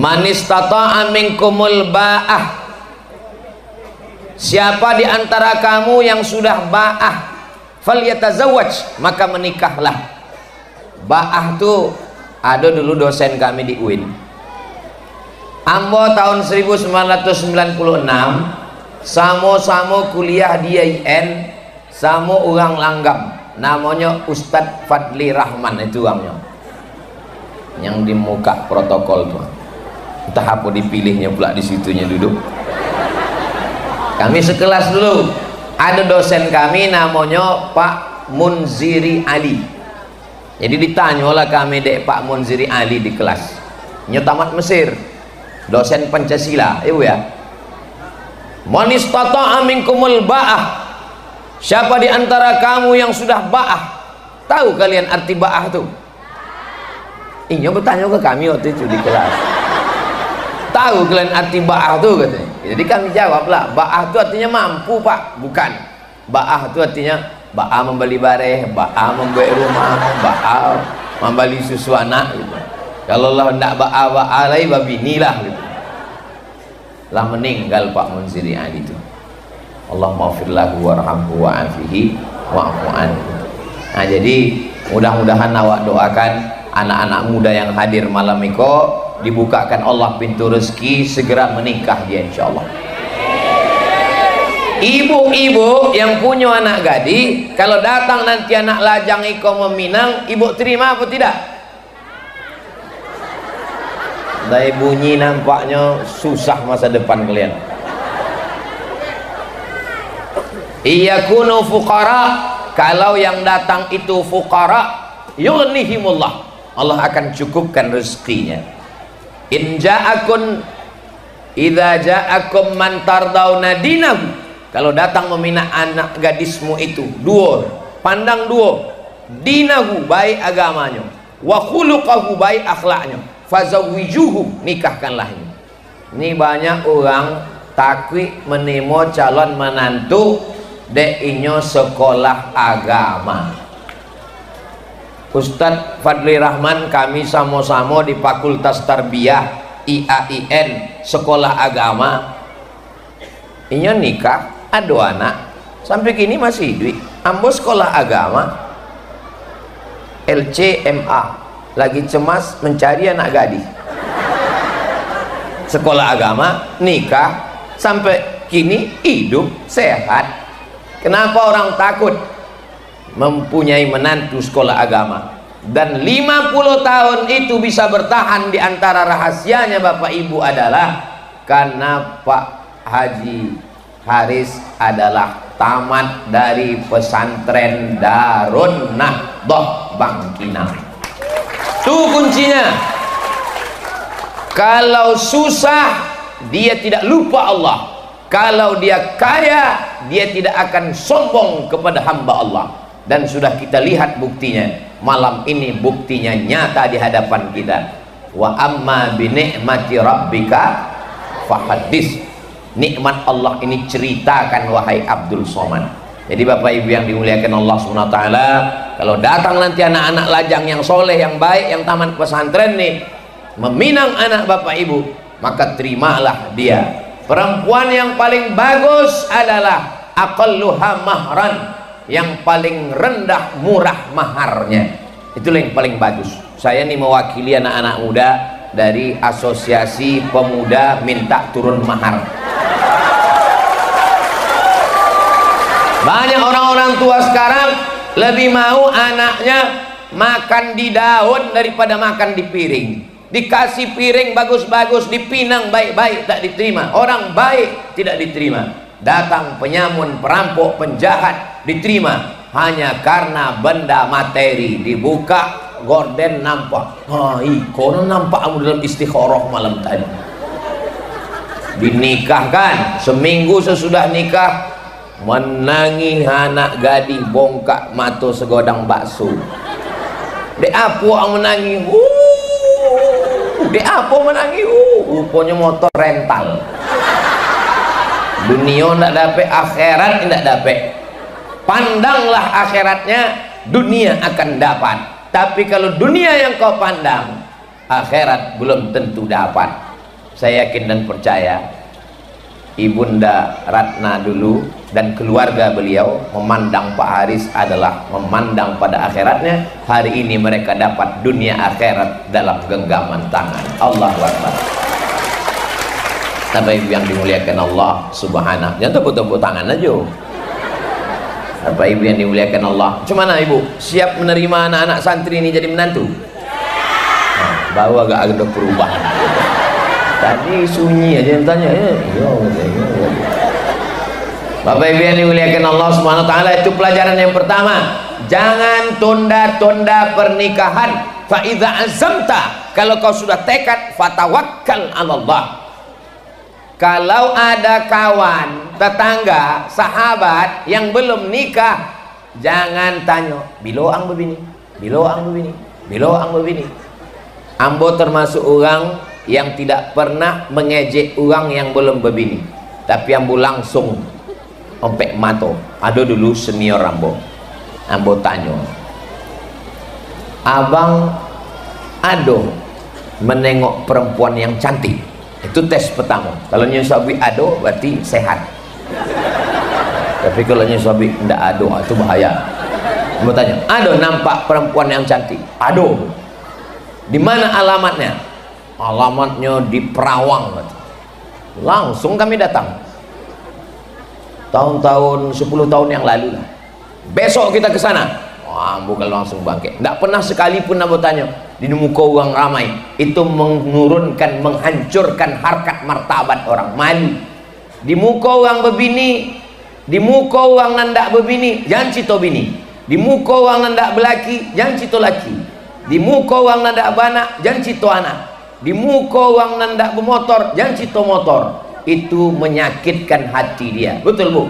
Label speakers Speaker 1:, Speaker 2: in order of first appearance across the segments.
Speaker 1: Man istata'a minkumul ba'ah, siapa di antara kamu yang sudah ba'ah, falyatazawwaj, maka menikahlah. Ba'ah tuh ada dulu dosen kami di UIN. Ambo tahun 1996 samo-samo kuliah di IAIN sama orang langgam namanya Ustadz Fadli Rahman, itu orangnya yang di muka protokol tuh, entah apa dipilihnya pula di situnya duduk. Kami sekelas dulu, ada dosen kami namanya Pak Munziri Ali. Jadi ditanyalah kami dek Pak Munziri Ali di kelas, tamat Mesir, dosen Pancasila, ibu ya. Man istata'a minkumul ba'ah, siapa di antara kamu yang sudah ba'ah? Tahu kalian arti ba'ah tuh? Ini bertanya ke kami waktu itu di kelas. Tahu kalian arti ba'ah tuh katanya. Jadi kami jawablah, ba'ah itu artinya mampu pak, bukan. Ba'ah itu artinya ba'ah membeli bareh, ba'ah membeli rumah, ba'ah membeli susu anak gitu. Kalau Allah hendak ba'ah lai babinilah gitu. Lah meninggal Pak Munziri Ali itu. Allah maghfir lahu warhamhu wa'afihi wa'fu anhu. Nah jadi mudah-mudahan awak doakan anak-anak muda yang hadir malam iko dibukakan Allah pintu rezeki, segera menikah dia insyaallah. Ibu-ibu yang punya anak gadis, kalau datang nanti anak lajang iko meminang, ibu terima apa tidak? Dari bunyi nampaknya susah masa depan kalian. Iyakunu fuqara, kalau yang datang itu fuqara, yughnihimullah, Allah akan cukupkan rezekinya. In ja'akun idza ja'akum man tardawna dinahu, kalau datang meminang anak gadismu itu dua, pandang dua, dinahu baik agamanya, wa khuluqahu baik akhlaknya, fazawwijuhu, nikahkanlah ini. Ini banyak orang takwi menemo calon menantu dek inyo sekolah agama. Ustadz Fadli Rahman kami sama-sama di Fakultas Tarbiyah IAIN sekolah agama. Inyo nikah, ada anak sampai kini masih hidup. Ambo sekolah agama LCMA, lagi cemas mencari anak gadis. Sekolah agama, nikah, sampai kini hidup sehat. Kenapa orang takut mempunyai menantu sekolah agama? Dan 50 tahun itu bisa bertahan, di antara rahasianya Bapak Ibu adalah karena Pak Haji Haris adalah tamat dari pesantren Darun Nahdhah Bangkinang. Tuh kuncinya. Kalau susah dia tidak lupa Allah, kalau dia kaya dia tidak akan sombong kepada hamba Allah. Dan sudah kita lihat buktinya malam ini, buktinya nyata di hadapan kita. Wa amma bi ni'mati rabbika fahaddits, nikmat Allah ini ceritakan wahai Abdul Somad. Jadi Bapak Ibu yang dimuliakan Allah SWT, kalau datang nanti anak-anak lajang yang soleh, yang baik, yang tamat pesantren nih, meminang anak Bapak Ibu, maka terimalah dia. Perempuan yang paling bagus adalah aqalluha mahran, yang paling rendah murah maharnya, itulah yang paling bagus. Saya nih mewakili anak-anak muda dari Asosiasi Pemuda Minta Turun Mahar. Banyak orang-orang tua sekarang lebih mau anaknya makan di daun daripada makan di piring. Dikasih piring bagus-bagus, dipinang baik-baik, tak diterima. Orang baik tidak diterima. Datang penyamun, perampok, penjahat, diterima hanya karena benda materi. Dibuka gorden nampak, kono nampak kamu dalam istikharah malam tadi. Dinikahkan, seminggu sesudah nikah menangi anak gadis, bongkak mata segodang bakso. Dek apa yang menangi? Dek apa menangi? Rupanya motor rental. Dunia tidak dapat, akhirat tidak dapat. Pandanglah akhiratnya, dunia akan dapat. Tapi kalau dunia yang kau pandang, akhirat belum tentu dapat. saya yakin dan percaya Ibunda Ratna dulu dan keluarga beliau memandang Pak Haris adalah memandang pada akhiratnya. Hari ini mereka dapat dunia akhirat dalam genggaman tangan. Allahu Akbar. Bapak Ibu yang dimuliakan Allah Subhanahu, jangan tepuk-tepuk tangan aja. Bapak Ibu yang dimuliakan Allah, cuman Ibu siap menerima anak-anak santri ini jadi menantu? Nah, baru agak ada perubahan. Tadi sunyi aja yang tanya, Bapak Ibu yang dimuliakan Allah Subhanahu wa taala, itu pelajaran yang pertama. Jangan tunda-tunda pernikahan. Fa idza azamta, kalau kau sudah tekad, fatawakkal 'ala Allah. Kalau ada kawan, tetangga, sahabat yang belum nikah, jangan tanya, biloang begini, biloang begini, biloang begini. Ambo termasuk orang yang tidak pernah mengejek orang yang belum berbini, tapi ambo langsung ompek mato. Ada dulu senior ambo tanya, abang ado menengok perempuan yang cantik, itu tes pertama. Kalau nyesabi ado berarti sehat, tapi kalau nyesabi ndak ado itu bahaya. Ambo tanya, ado nampak perempuan yang cantik? Ado. Di mana alamatnya? Alamatnya di Perawang. Langsung kami datang. Tahun-tahun 10 tahun yang lalu lah. Besok kita ke sana. Wah, bukan langsung bangkit. Tidak pernah sekalipun aku tanya. Di muka orang ramai. Itu menurunkan, menghancurkan harkat martabat orang. Malu. Di muka orang berbini, di muka orang nandak berbini, jangan cito bini. Di muka orang nandak belaki, jangan cito laki. Di muka orang nandak banak, jangan cito anak. Di muka orang nandak bermotor, jangan cito motor. Itu menyakitkan hati dia. Betul Bu?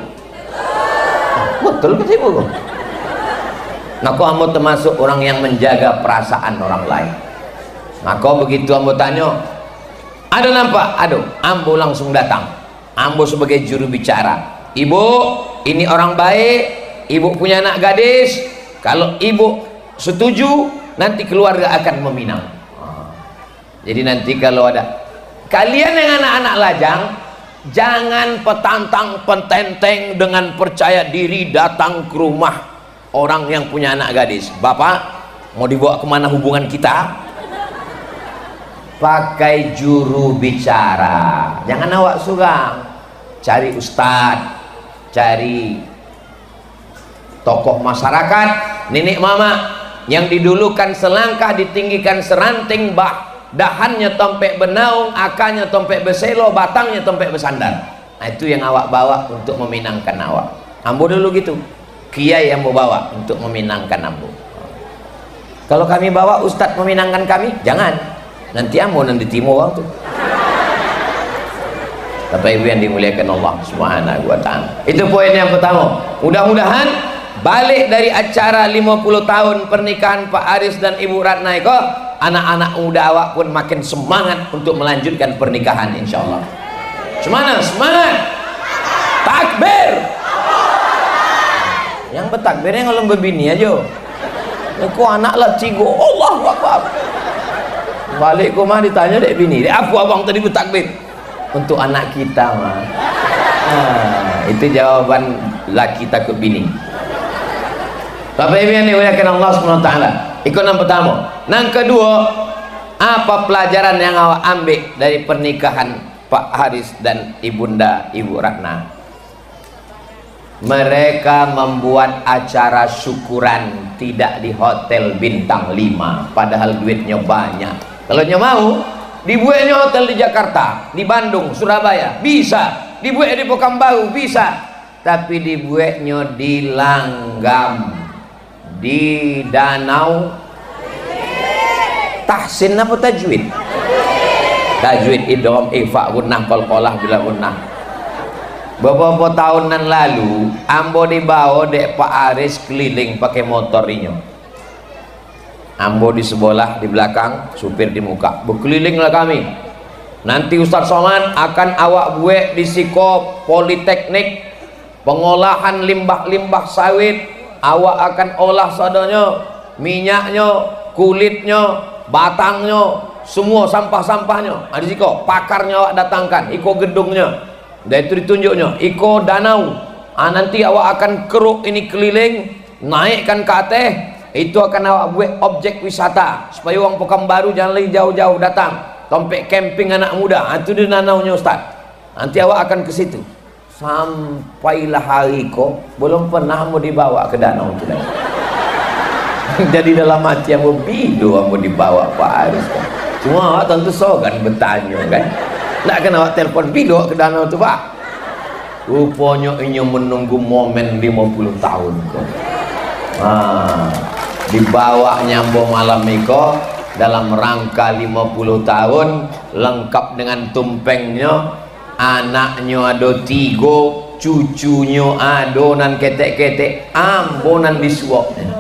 Speaker 1: Betul betul Bu. Nah, kau ambo termasuk orang yang menjaga perasaan orang lain. Nah, kau begitu ambo tanya, ada nampak? Aduh, ambo langsung datang. Ambo sebagai juru bicara. Ibu, ini orang baik. Ibu punya anak gadis. Kalau ibu setuju, nanti keluarga akan meminang. Jadi nanti kalau ada kalian yang anak-anak lajang, jangan petantang pententeng dengan percaya diri datang ke rumah orang yang punya anak gadis. Bapak mau dibawa kemana hubungan kita? Pakai juru bicara. Jangan awak suram. Cari ustadz, cari tokoh masyarakat, nenek mama yang didulukan selangkah ditinggikan seranting, dahannya tompek benaung, akarnya tompek beselo, batangnya tompek besandar. Nah, itu yang awak bawa untuk meminangkan awak. Ambo dulu gitu, kiai yang mau bawa untuk meminangkan ambo. Kalau kami bawa ustadz meminangkan kami, jangan. Nanti ambo nanti timur waktu. Bapak Ibu yang dimuliakan Allah Subhanahu wa taala. Itu poin yang pertama. Mudah-mudahan balik dari acara 50 tahun pernikahan Pak Haris dan Ibu Ratna Eko, anak-anak muda awak pun makin semangat untuk melanjutkan pernikahan insyaallah. Semangat, semangat. Takbir. Yang bertakbirnya kalau berbini aja. Aku anak lah cigo. Allahu Akbar. Balik ke rumah ditanya dek bini, apa abang tadi bertakbir? Untuk anak kita mah. Itu jawaban laki takut bini. Bapak Ibu yang dimuliakan Allah Subhanahu wa taala. Ikut yang pertama. Yang kedua, apa pelajaran yang awak ambil dari pernikahan Pak Haris dan Ibunda Ibu Ratna? Mereka membuat acara syukuran tidak di hotel bintang 5, padahal duitnya banyak. Kalau nyo mau, dibuatnya hotel di Jakarta, di Bandung, Surabaya, bisa. Dibuat di Pekanbaru, bisa. Tapi dibuatnya di Langgam, di Danau Tahsin apa tajwid? Tajwid idgham ifa gunnah qalqalah bila gunnah. Beberapa tahunan lalu ambo dibawa dek Pak Haris keliling pakai motor inyo. Ambo di sebelah di belakang, supir di muka. Berkelilinglah kami. Nanti Ustaz Somad akan awak buat di Siko Politeknik pengolahan limbah-limbah sawit. Awak akan olah sadanya, minyaknya, kulitnya, batangnya, semua sampah-sampahnya ada siko, pakarnya awak datangkan, iko gedungnya, dan itu ditunjuknya, iko danau. Nanti awak akan keruk ini keliling, naikkan ke atas, itu akan awak buat objek wisata supaya orang Pekanbaru jangan lagi jauh-jauh datang, sampai camping anak muda. Itu di danaunya Ustaz. Nanti awak akan ke situ. Sampailah hari kok belum pernah mau dibawa ke danau itu lagi. Jadi dalam hati yang bido mau dibawa Pak Aris kan. Cuma awak tentu sogan bertanya kan, nak kena awak telepon bido ke danau itu Pak. Rupanya ini menunggu momen 50 tahun kok. Dibawanya Mbok Malam Iko dalam rangka 50 tahun, lengkap dengan tumpengnya, anaknya ada 3, cucunya adonan ketek-ketek, ambonan disuapnya.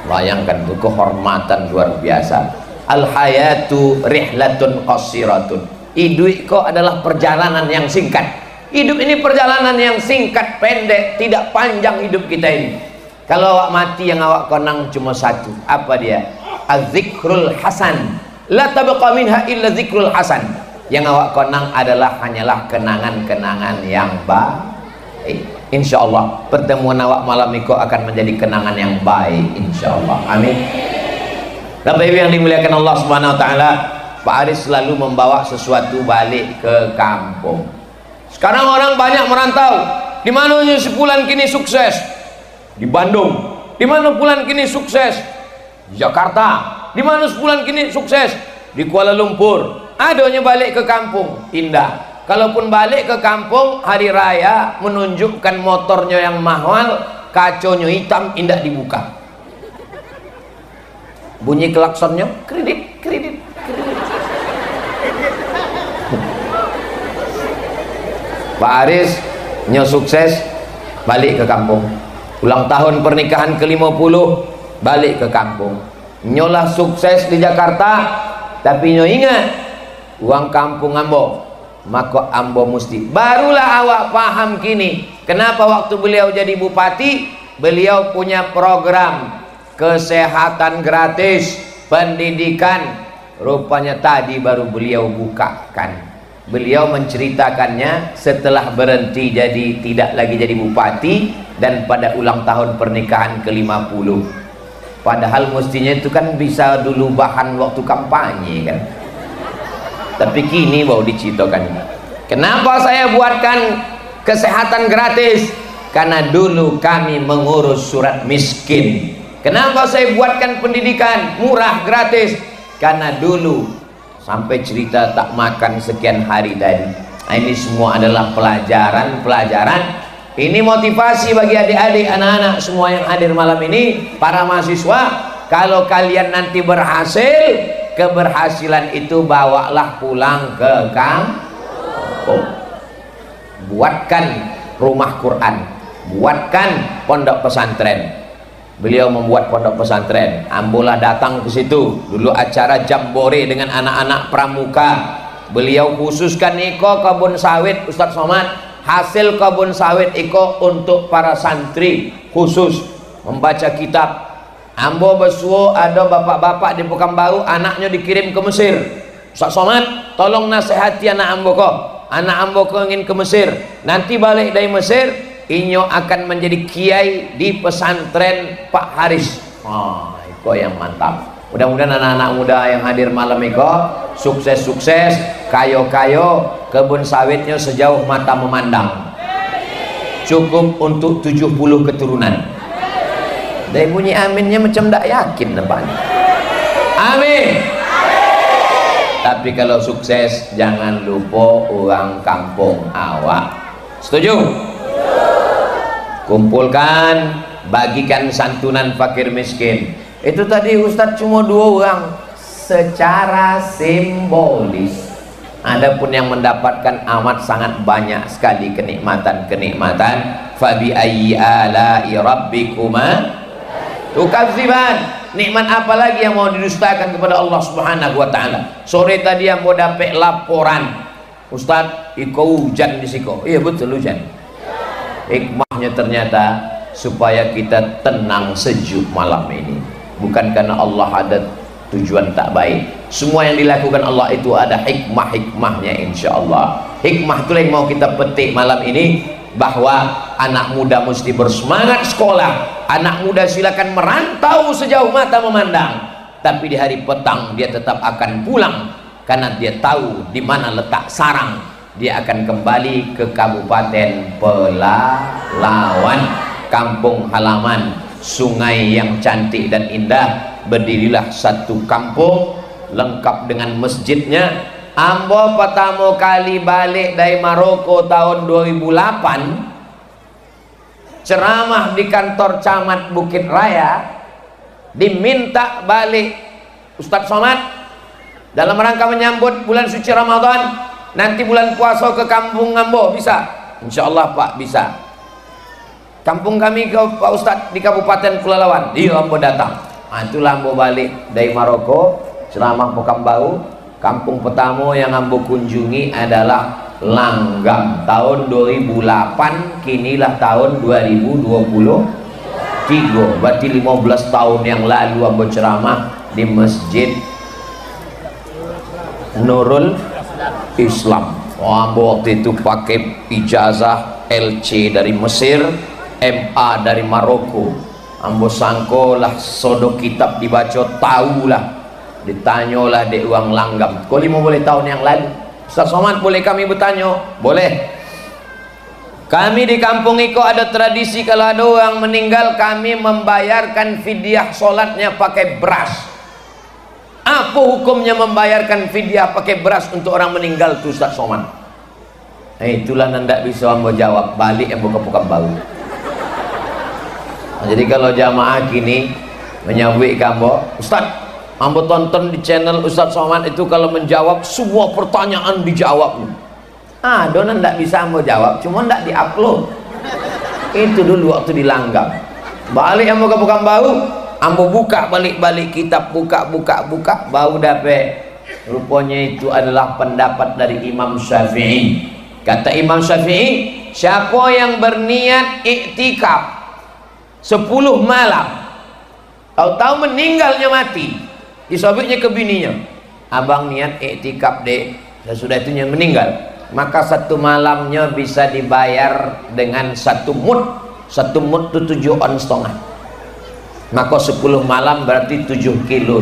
Speaker 1: Bayangkan itu kehormatan luar biasa. Al hayatu rihlatun qasiratun. Hidup kok adalah perjalanan yang singkat. Hidup ini perjalanan yang singkat, pendek, tidak panjang hidup kita ini. Kalau awak mati yang awak kenang cuma satu, apa dia? Az-zikrul hasan. La tabqa minha illa zikrul hasan. Yang awak kenang adalah hanyalah kenangan-kenangan yang baik. Insyaallah pertemuan awak malam itu akan menjadi kenangan yang baik insyaallah. Amin. Bapak Ibu yang dimuliakan Allah Subhanahu wa taala, Pak Aris selalu membawa sesuatu balik ke kampung. Sekarang orang banyak merantau. Di mana sebulan kini sukses? Di Bandung. Di mana bulan kini sukses? Di Jakarta. Di mana sebulan kini sukses? Di Kuala Lumpur. Adanya balik ke kampung, indah. Kalaupun balik ke kampung hari raya menunjukkan motornya yang mahal, kaconya hitam, indah dibuka. Bunyi klaksonnya, kredit, kredit, kredit. Pak Aris nyo sukses balik ke kampung. Ulang tahun pernikahan ke-50 balik ke kampung. Nyolah sukses di Jakarta, tapi nyo ingat uang kampung ambo. Maka ambo mesti barulah awak paham kini kenapa waktu beliau jadi bupati beliau punya program kesehatan gratis, pendidikan. Rupanya tadi baru beliau bukakan. Beliau menceritakannya setelah berhenti jadi tidak lagi jadi bupati dan pada ulang tahun pernikahan ke-50. Padahal mestinya itu kan bisa dulu bahan waktu kampanye kan. Tapi kini baru diceritakan. Kenapa saya buatkan kesehatan gratis? Karena dulu kami mengurus surat miskin. Kenapa saya buatkan pendidikan murah gratis? Karena dulu sampai cerita tak makan sekian hari tadi. Ini semua adalah pelajaran-pelajaran. Ini motivasi bagi adik-adik, anak-anak semua yang hadir malam ini, para mahasiswa. Kalau kalian nanti berhasil, keberhasilan itu bawalah pulang ke kampung. Buatkan rumah Quran, buatkan pondok pesantren. Beliau membuat pondok pesantren, ambolah datang ke situ. Dulu acara jambore dengan anak-anak pramuka. Beliau khususkan iko kebun sawit Ustadz Somad. Hasil kebun sawit iko untuk para santri khusus membaca kitab. Ambo besuo ada bapak-bapak di Pekanbaru anaknya dikirim ke Mesir. Ustaz Somad tolong nasihati anak ambo kok. Anak ambo kok ingin ke Mesir. Nanti balik dari Mesir inyo akan menjadi kiai di pesantren Pak Haris. Iko yang mantap. Mudah-mudahan anak-anak muda yang hadir malam iko sukses-sukses, kayo-kayo, kebun sawitnya sejauh mata memandang. Cukup untuk 70 keturunan. Dari bunyi aminnya macam tak yakin depannya. Amin. Tapi kalau sukses jangan lupa orang kampung awak. Setuju? Kumpulkan, bagikan santunan fakir miskin. Itu tadi Ustadz cuma 2 orang secara simbolis. Adapun yang mendapatkan amat sangat banyak sekali kenikmatan-kenikmatan. Fabi ayyi ala'i rabbikuma tukadziban. Nikmat apa lagi yang mau didustakan kepada Allah Subhanahu wa taala? Sore tadi yang mau dapat laporan, Ustaz, iko hujan di siko. Iya betul hujan. Hikmahnya ternyata supaya kita tenang sejuk malam ini. Bukan karena Allah ada tujuan tak baik. Semua yang dilakukan Allah itu ada hikmah-hikmahnya, insya Allah. Hikmah itu yang mau kita petik malam ini, bahwa anak muda mesti bersemangat sekolah. Anak muda silakan merantau sejauh mata memandang, tapi di hari petang dia tetap akan pulang, karena dia tahu di mana letak sarang. Dia akan kembali ke Kabupaten Pelalawan, kampung halaman, sungai yang cantik dan indah. Berdirilah satu kampung lengkap dengan masjidnya. Ambo pertama kali balik dari Maroko tahun 2008, ceramah di kantor camat Bukit Raya, diminta balik Ustadz Somad dalam rangka menyambut bulan suci Ramadan. Nanti bulan puasa ke kampung Ambo, bisa? Insya Allah Pak, bisa. Kampung kami ke Pak Ustadz di Kabupaten Pelalawan. Iya, Ambo datang. Itulah Ambo balik dari Maroko, ceramah Pekanbaru. Kampung pertama yang Ambo kunjungi adalah Langgam tahun 2008, kinilah tahun 2023. Berarti 15 tahun yang lalu Ambo ceramah di Masjid Nurul Islam. Ambo waktu itu pakai ijazah LC dari Mesir, MA dari Maroko. Ambo sangkolah sodok kitab dibaca, tahulah, ditanyalah di uang Langgam. Kau 50 tahun yang lalu, Ustaz Somad boleh kami bertanya? Boleh. Kami di kampung Iko ada tradisi kalau ada orang meninggal, kami membayarkan fidyah solatnya pakai beras. Apa hukumnya membayarkan fidyah pakai beras untuk orang meninggal tu Ustaz Somad? Itulah nanda bisa Ambo jawab, balik yang buka-buka bau. Jadi kalau jamaah kini menyambut Ambo, Ustaz, Ambo tonton di channel Ustaz Somad itu kalau menjawab semua pertanyaan dijawab. Donan ndak bisa Ambo jawab, cuma ndak diupload. Itu dulu waktu di Langgam. Balik Ambo buka bau, Ambo buka balik kitab, buka, bau dapet. Rupanya itu adalah pendapat dari Imam Syafi'i. Kata Imam Syafi'i, siapa yang berniat iktikaf 10 malam, tahu-tahu meninggalnya mati, disabitnya ke bininya, abang niat iktikaf deh, sesudah itu meninggal, maka 1 malamnya bisa dibayar dengan 1 mud. 1 mud itu 7 on setengah, maka 10 malam berarti 7,5 kilo.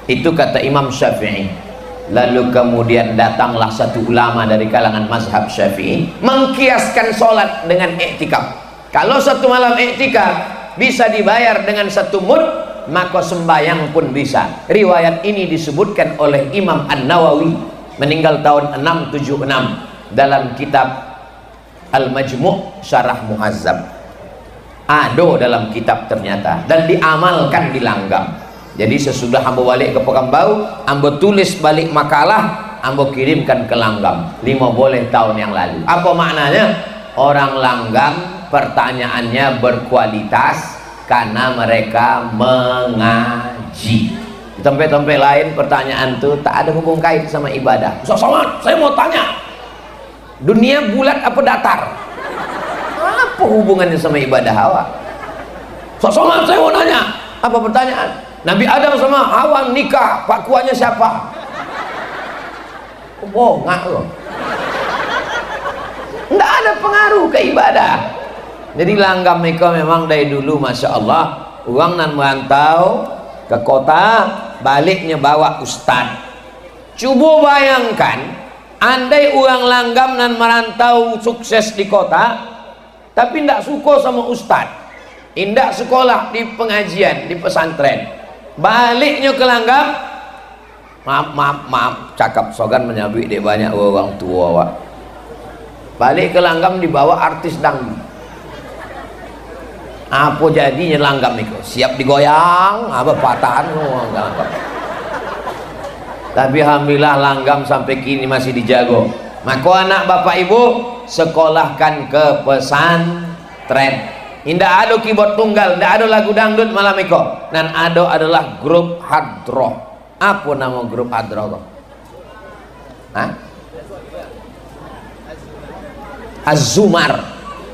Speaker 1: Itu kata Imam Syafi'i. Lalu kemudian datanglah satu ulama dari kalangan mazhab Syafi'i mengkiaskan sholat dengan iktikaf. Kalau 1 malam iktikaf bisa dibayar dengan 1 mud, maka sembahyang pun bisa. Riwayat ini disebutkan oleh Imam An-Nawawi, meninggal tahun 676, dalam kitab Al-Majmu' Syarah Muhazzab. Ada dalam kitab ternyata, dan diamalkan di Langgam. Jadi sesudah Ambo balik ke Pekanbaru, Ambo tulis balik makalah, Ambo kirimkan ke Langgam 15 tahun yang lalu. Apa maknanya? Orang Langgam pertanyaannya berkualitas karena mereka mengaji. Di tempat-tempat lain pertanyaan itu tak ada hubung kait sama ibadah. Ustaz Somad, saya mau tanya, dunia bulat apa datar? Apa hubungannya sama ibadah awak? Ustaz Somad, saya mau nanya, apa pertanyaan? Nabi Adam sama Hawa nikah, pak kuahnya siapa? Bongak loh. Nggak ada pengaruh ke ibadah. Jadi Langgam mereka memang dari dulu Masya Allah, uang nan merantau ke kota, baliknya bawa ustad. Coba bayangkan, andai orang Langgam nan merantau sukses di kota, tapi tidak suka sama ustad, tidak sekolah di pengajian, di pesantren, baliknya ke Langgam, maaf, cakap sogan menyabik deh banyak orang tua wak. Balik ke Langgam dibawa artis dangdut. Apa jadinya Langgam itu? Siap digoyang, apa patahan enggak. Tapi alhamdulillah Langgam sampai kini masih dijago. Maka anak bapak ibu sekolahkan ke pesantren. Tidak ada keyboard tunggal, tidak ada lagu dangdut malam itu. Dan ada adalah grup hadroh. Apa nama grup hadroh? Az-Zumar,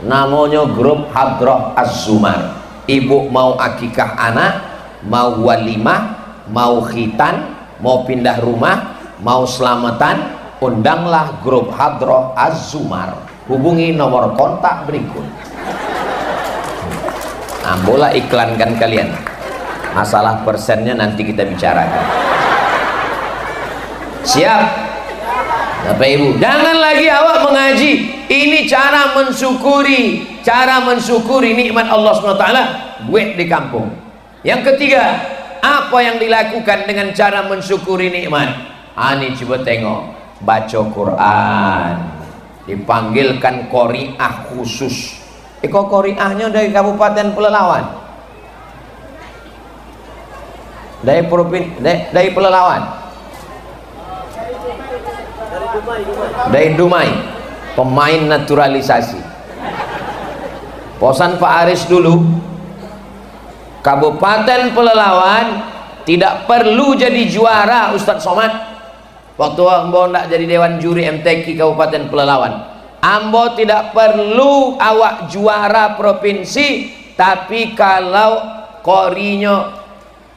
Speaker 1: namanya grup hadroh Az-Zumar. Ibu mau akikah anak, mau walimah, mau khitan, mau pindah rumah, mau selamatan, undanglah grup Hadroh Az-Zumar, hubungi nomor kontak berikut. Nah, bola iklankan kalian, masalah persennya nanti kita bicarakan. Siap Bapak Ibu? Jangan lagi awak mengaji, ini cara mensyukuri nikmat Allah SWT, duit di kampung. Yang ketiga, apa yang dilakukan dengan cara mensyukuri nikmat? Ani coba tengok, baca Quran, dipanggilkan qori'ah khusus. Iko qori'ahnya dari Kabupaten Pelalawan, dari Pelalawan, dari Dumai, pemain naturalisasi. Posan Pak Aris dulu, Kabupaten Pelalawan tidak perlu jadi juara Ustadz Somad. Waktu Ambo tidak jadi dewan juri MTQ Kabupaten Pelalawan, Ambo tidak perlu awak juara provinsi, tapi kalau korinya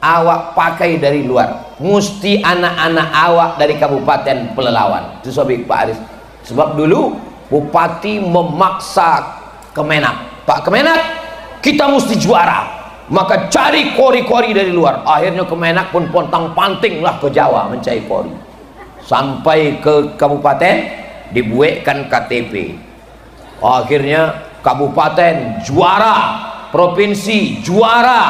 Speaker 1: awak pakai dari luar, mesti anak-anak awak dari Kabupaten Pelalawan. Itu sobik Pak Aris. Sebab dulu Bupati memaksa Kemenak, Pak Kemenak, kita mesti juara, maka cari kori-kori dari luar. Akhirnya Kemenak pun pontang-panting lah ke Jawa mencari kori, sampai ke kabupaten dibuatkan KTP. Akhirnya kabupaten juara, provinsi juara,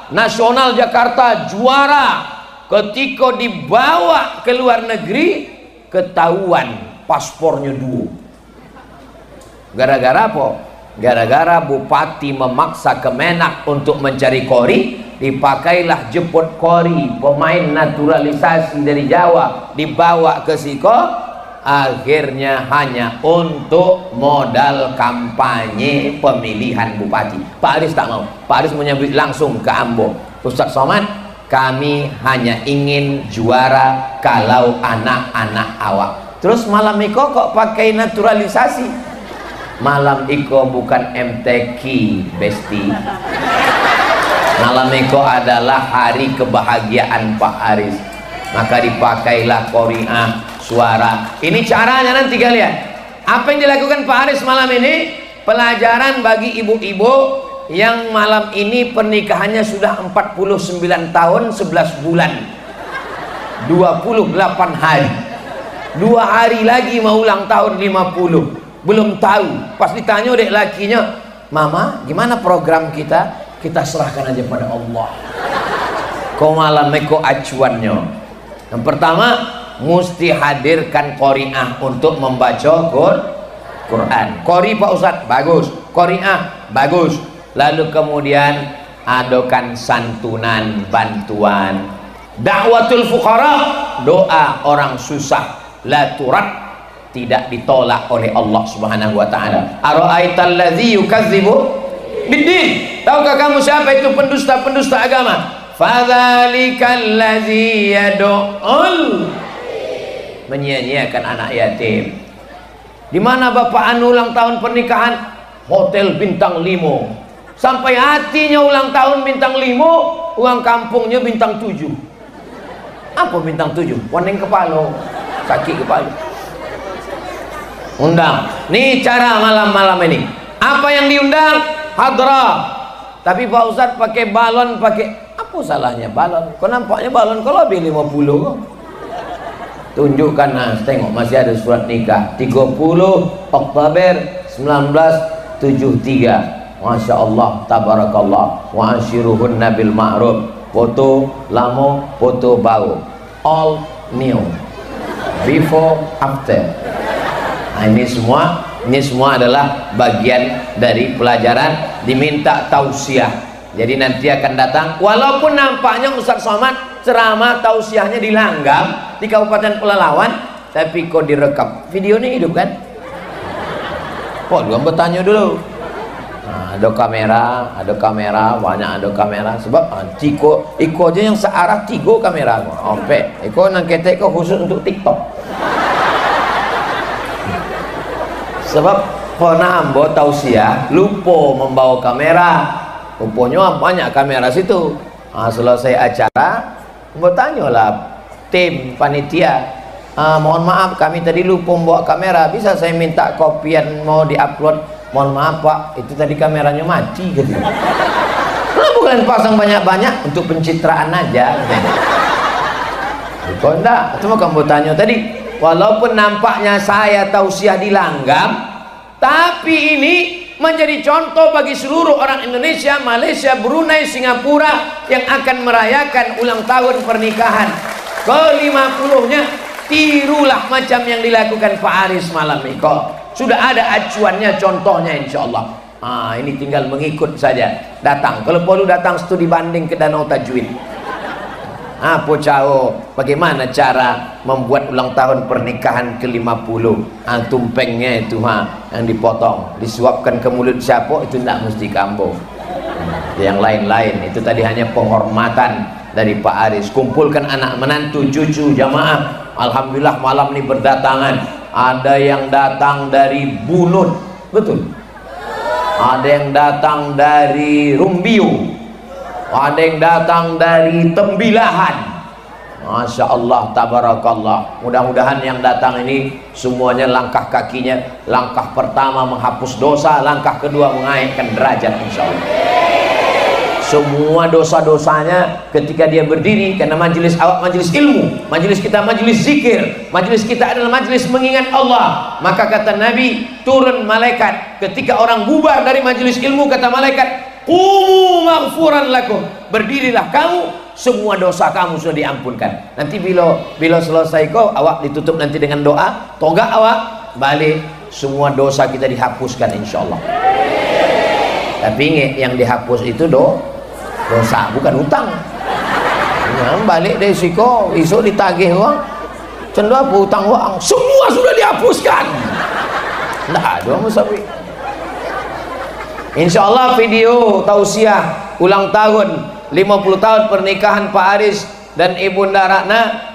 Speaker 1: nasional Jakarta juara. Ketika dibawa ke luar negeri, ketahuan paspornya dua. Gara-gara apa? Gara-gara bupati memaksa Kemenak untuk mencari kori, dipakailah jemput kori, pemain naturalisasi dari Jawa, dibawa ke Siko. Akhirnya hanya untuk modal kampanye pemilihan bupati. Pak Aris tak mau. Pak Aris menyebut langsung ke Ambo, Ustadz Somad, kami hanya ingin juara kalau anak-anak awak. Terus malam Iko kok pakai naturalisasi? Malam Iko bukan MTQ Besti. Malam Iko adalah hari kebahagiaan Pak Aris, maka dipakailah qori'ah suara. Ini caranya nanti kalian. Apa yang dilakukan Pak Aris malam ini? Pelajaran bagi ibu-ibu yang malam ini pernikahannya sudah 49 tahun 11 bulan 28 hari. 2 hari lagi mau ulang tahun 50. Belum tahu. Pas ditanya dek lakinya, Mama gimana program kita? Kita serahkan aja pada Allah. Kau malam meko acuannya. Yang pertama, mesti hadirkan qori'ah untuk membaca Quran. Qori Pak Ustadz, bagus. Qori'ah, bagus. Lalu kemudian adakan santunan, bantuan. Da'watul fuqara, doa orang susah, la turat, tidak ditolak oleh Allah Subhanahu wa taala. Ara'aital ladzi yukadzibu biddin. Tahukah kamu siapa itu pendusta-pendusta agama? Fadzalikal ladzi yad'ul, menyia-nyiakan anak yatim. Di mana bapak anu ulang tahun pernikahan? Hotel bintang 5. Sampai hatinya ulang tahun bintang 5, uang kampungnya bintang 7. Apa bintang 7? Waning kepala, sakit kepala. Undang. Nih cara malam-malam ini. Apa yang diundang? Hadrah. Tapi Pak Ustadz pakai balon, pakai apa salahnya balon? Kok nampaknya balon kalau lebih 50 kok. Tunjukkan, nah, tengok masih ada surat nikah 30 Oktober 1973. Masya Allah, tabarakallah. Wa asyiruhunna bil ma'ruf. Foto lama, foto baru, all new, before after. Nah, ini semua adalah bagian dari pelajaran. Diminta tausiah. Jadi nanti akan datang, walaupun nampaknya Ustadz Somad ceramah tausiahnya di Langgam di Kabupaten Pelalawan, tapi kok direkam videonya hidup kan? Kok lu bertanya dulu. Nah, ada kamera, banyak ada kamera. Sebab iko aja yang searah 3 kamera. Oke, iko nang ketek kok khusus untuk TikTok. Sebab pernah ambo tausiah lupa membawa kamera. Rupanya banyak kamera situ. Nah, selesai acara Mau tanyalah tim panitia, mohon maaf kami tadi lupa membawa kamera, bisa saya minta kopian mau diupload? Mohon maaf Pak, itu tadi kameranya mati gitu. Kenapa kalian pasang banyak-banyak? Untuk pencitraan aja gitu. Kok enggak? Cuma kamu tanya tadi, walaupun nampaknya saya tausiah di Langgam, tapi ini menjadi contoh bagi seluruh orang Indonesia, Malaysia, Brunei, Singapura yang akan merayakan ulang tahun pernikahan ke-50-nya. Tirulah macam yang dilakukan Pak Aris malam ini. Sudah ada acuannya, contohnya insya Allah. Ini tinggal mengikut saja. Datang, kalau perlu datang studi banding ke Danau Tajwid. Apa bagaimana cara membuat ulang tahun pernikahan ke-50? Tumpengnya itu yang dipotong, disuapkan ke mulut siapa itu tidak mesti kambo. Yang lain-lain itu tadi hanya penghormatan dari Pak Aris. Kumpulkan anak menantu cucu jamaah. Alhamdulillah malam ini berdatangan. Ada yang datang dari Bunut, betul. Ada yang datang dari Rumbio. Ada yang datang dari Tembilahan. Masya Allah, tabarakallah. Mudah-mudahan yang datang ini semuanya langkah kakinya, langkah pertama menghapus dosa, langkah kedua mengaitkan derajat insya Allah. Semua dosa-dosanya ketika dia berdiri, karena majelis awak majelis ilmu, majelis kita majelis zikir, majelis kita adalah majelis mengingat Allah. Maka kata Nabi, turun malaikat ketika orang bubar dari majelis ilmu, kata malaikat, qumu maghfuran lakum, berdirilah kamu, semua dosa kamu sudah diampunkan. Nanti bila selesai awak ditutup nanti dengan doa, toga awak balik, semua dosa kita dihapuskan insyaallah. Tapi ingat, yang dihapus itu dosa, bukan hutang. Balik dari siko, esok ditagih uang, cendu apa hutang uang, semua sudah dihapuskan. Nah, dua musafi. Insya Allah video tausiah ulang tahun 50 tahun pernikahan Pak Aris dan Ibunda Ratna.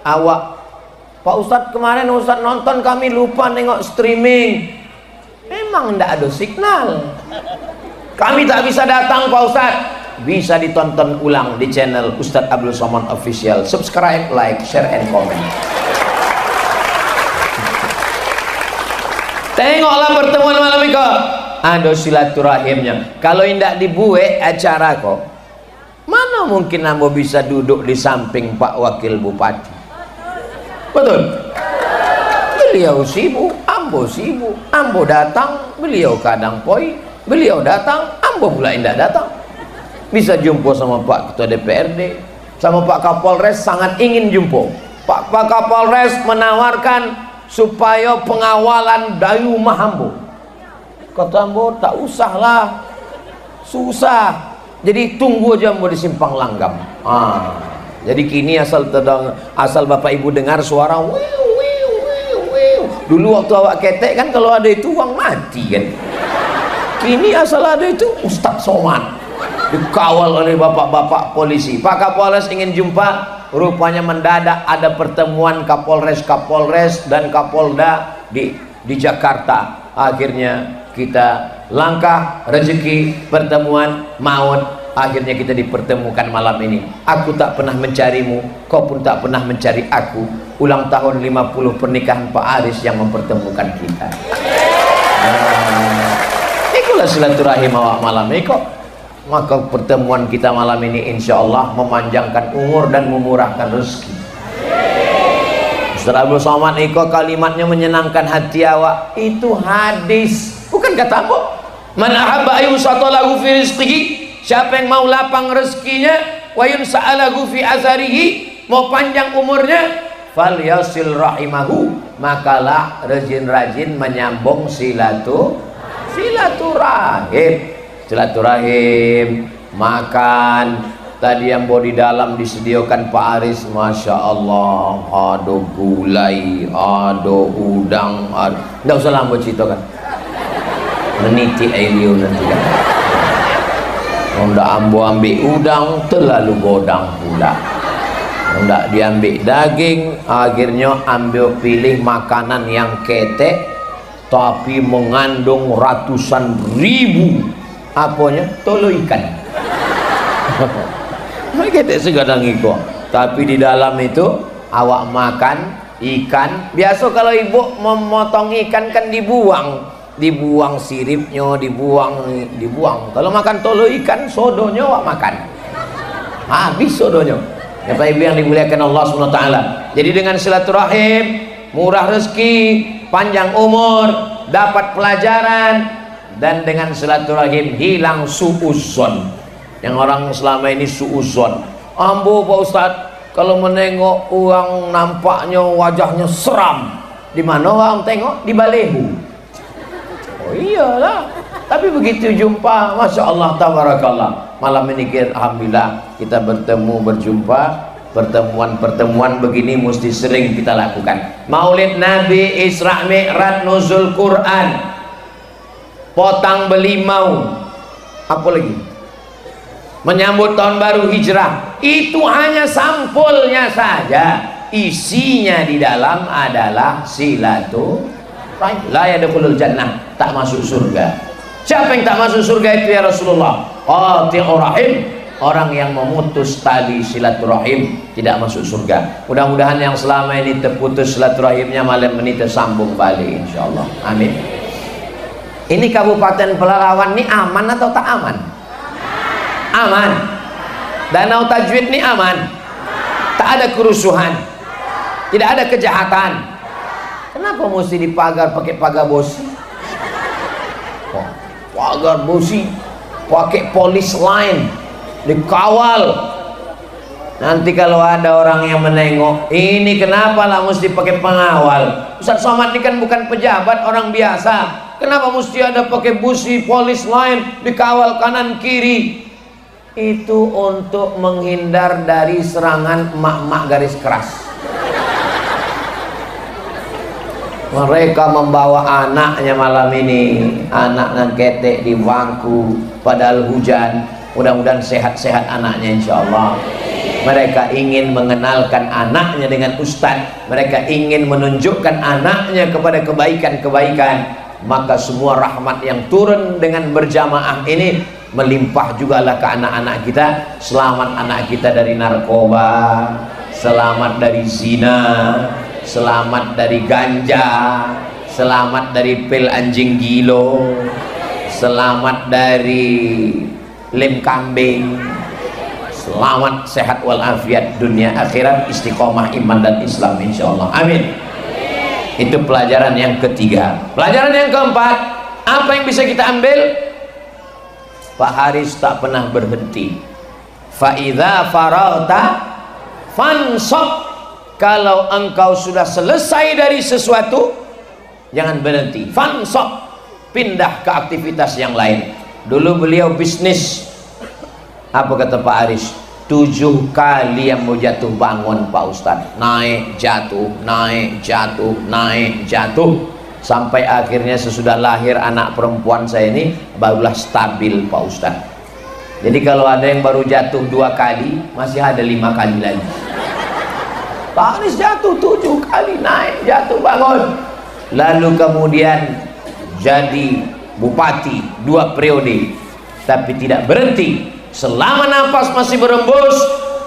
Speaker 1: Awak Pak Ustadz, kemarin Ustadz nonton, kami lupa nengok streaming. Memang tidak ada signal, kami tak bisa datang Pak Ustadz. Bisa ditonton ulang di channel Ustadz Abdul Somad Official. Subscribe, like, share, and comment. Tengoklah pertemuan malam ini kok. Ada silaturahimnya. Kalau tidak dibuat acara kok, mana mungkin ambo bisa duduk di samping Pak Wakil Bupati? Betul? Beliau sibuk, ambo sibuk. Ambo datang, beliau kadang poi. Beliau datang, ambo pula tidak datang. Bisa jumpa sama Pak Ketua DPRD, sama Pak Kapolres, sangat ingin jumpa. Pak Kapolres menawarkan supaya pengawalan dari rumah ambo. Kata ambo, tak usahlah, susah. Jadi tunggu aja ambo di Simpang Langgam. Jadi kini asal Bapak Ibu dengar suara wiu, wiu, wiu, wiu. Dulu waktu awak ketek kan kalau ada itu uang mati kan. Kini asal ada itu Ustadz Somad, dikawal oleh bapak-bapak polisi. Pak Kapolres ingin jumpa, rupanya mendadak ada pertemuan Kapolres dan Kapolda di Jakarta. Akhirnya kita langkah rezeki, pertemuan maut, akhirnya kita dipertemukan malam ini. Aku tak pernah mencarimu, kau pun tak pernah mencari aku. Ulang tahun 50 pernikahan Pak Aris yang mempertemukan kita. Itulah silaturahim awak malam ini kok. Maka pertemuan kita malam ini insya Allah memanjangkan umur dan memurahkan rezeki. Ustaz Abdul Somad Iko kalimatnya menyenangkan hati awak. Itu hadis, bukan kata apa? Man ahabba ayyusatalahu fi rizqihi, siapa yang mau lapang rezekinya, wa yunsa'alahu fi azarihi, mau panjang umurnya, fal yasil rahimahu, makalah rajin-rajin menyambung silaturahim, makan. Tadi yang di dalam disediakan Pak Aris, Masya Allah, ada gulai, ada udang, tidak usah lama ceritakan, meniti air nanti kan. Nggak ambil udang, terlalu godang pula. Nggak diambil daging, akhirnya ambil pilih makanan yang ketek tapi mengandung ratusan ribu apanya, tolo ikan. Ketek segadang iko Tapi di dalam itu awak makan ikan. Biasa kalau ibu memotong ikan kan dibuang siripnya, dibuang. Kalau makan tolo ikan, sodonya awak makan. Habis sodonya. Bapak Ibu yang dimuliakan Allah SWT. Jadi dengan silaturahim, murah rezeki, panjang umur, dapat pelajaran, dan dengan silaturahim hilang suuzon. Yang orang selama ini suuzon. Ambo Pak Ustadz, kalau menengok uang nampaknya wajahnya seram. Di mana orang tengok? Di balehu. Oh iyalah. Tapi begitu jumpa, Masya Allah, tabarakallah. Malam ini alhamdulillah kita berjumpa. Pertemuan begini mesti sering kita lakukan. Maulid Nabi, Isra Mi'raj, Nuzul Quran, potang belimau, apa lagi? Menyambut tahun baru hijrah. Itu hanya sampulnya saja. Isinya di dalam adalah silaturahim. La yadkhulul jannah, tak masuk surga. Siapa yang tak masuk surga itu ya Rasulullah? Qati'ur rahim. Orang yang memutus tali silaturahim tidak masuk surga. Mudah-mudahan yang selama ini terputus silaturahimnya malam ini tersambung balik insyaallah. Amin. Ini Kabupaten Pelalawan ini aman atau tak aman? Aman. Danau Tajwid ini aman. Tak ada kerusuhan. Tidak ada kejahatan. Kenapa mesti dipagar pakai pagar bosi? Pagar bosi, pakai polis lain. Dikawal. Nanti kalau ada orang yang menengok, ini kenapa lah mesti pakai pengawal? Ustaz Somad ini kan bukan pejabat, orang biasa. Kenapa mesti ada pakai busi, polis lain, dikawal kanan kiri? Itu untuk menghindar dari serangan emak-emak garis keras. Mereka membawa anaknya malam ini, anak nan ketek di bangku, padahal hujan. Mudah-mudahan sehat-sehat anaknya insya Allah. Mereka ingin mengenalkan anaknya dengan ustadz. Mereka ingin menunjukkan anaknya kepada kebaikan-kebaikan. Maka semua rahmat yang turun dengan berjamaah ini melimpah jugalah ke anak-anak kita. Selamat anak kita dari narkoba, selamat dari zina, selamat dari ganja, selamat dari pil anjing gilo, selamat dari lem kambing. Selamat sehat walafiat dunia akhirat, istiqomah iman dan Islam insyaallah. Amin. Itu pelajaran yang ketiga. Pelajaran yang keempat, apa yang bisa kita ambil? Pak Haris tak pernah berhenti. Fa idza faragta fansab. Kalau engkau sudah selesai dari sesuatu, jangan berhenti. Fansab, pindah ke aktivitas yang lain. Dulu beliau bisnis. Apa kata Pak Aris? 7 kali yang mau jatuh bangun Pak Ustadz. Naik jatuh, naik jatuh, naik jatuh. Sampai akhirnya sesudah lahir anak perempuan saya ini barulah stabil Pak Ustadz. Jadi kalau ada yang baru jatuh 2 kali, masih ada 5 kali lagi. Pak Aris jatuh 7 kali, naik jatuh bangun. Lalu kemudian jadi bupati 2 periode, tapi tidak berhenti. Selama nafas masih berembus,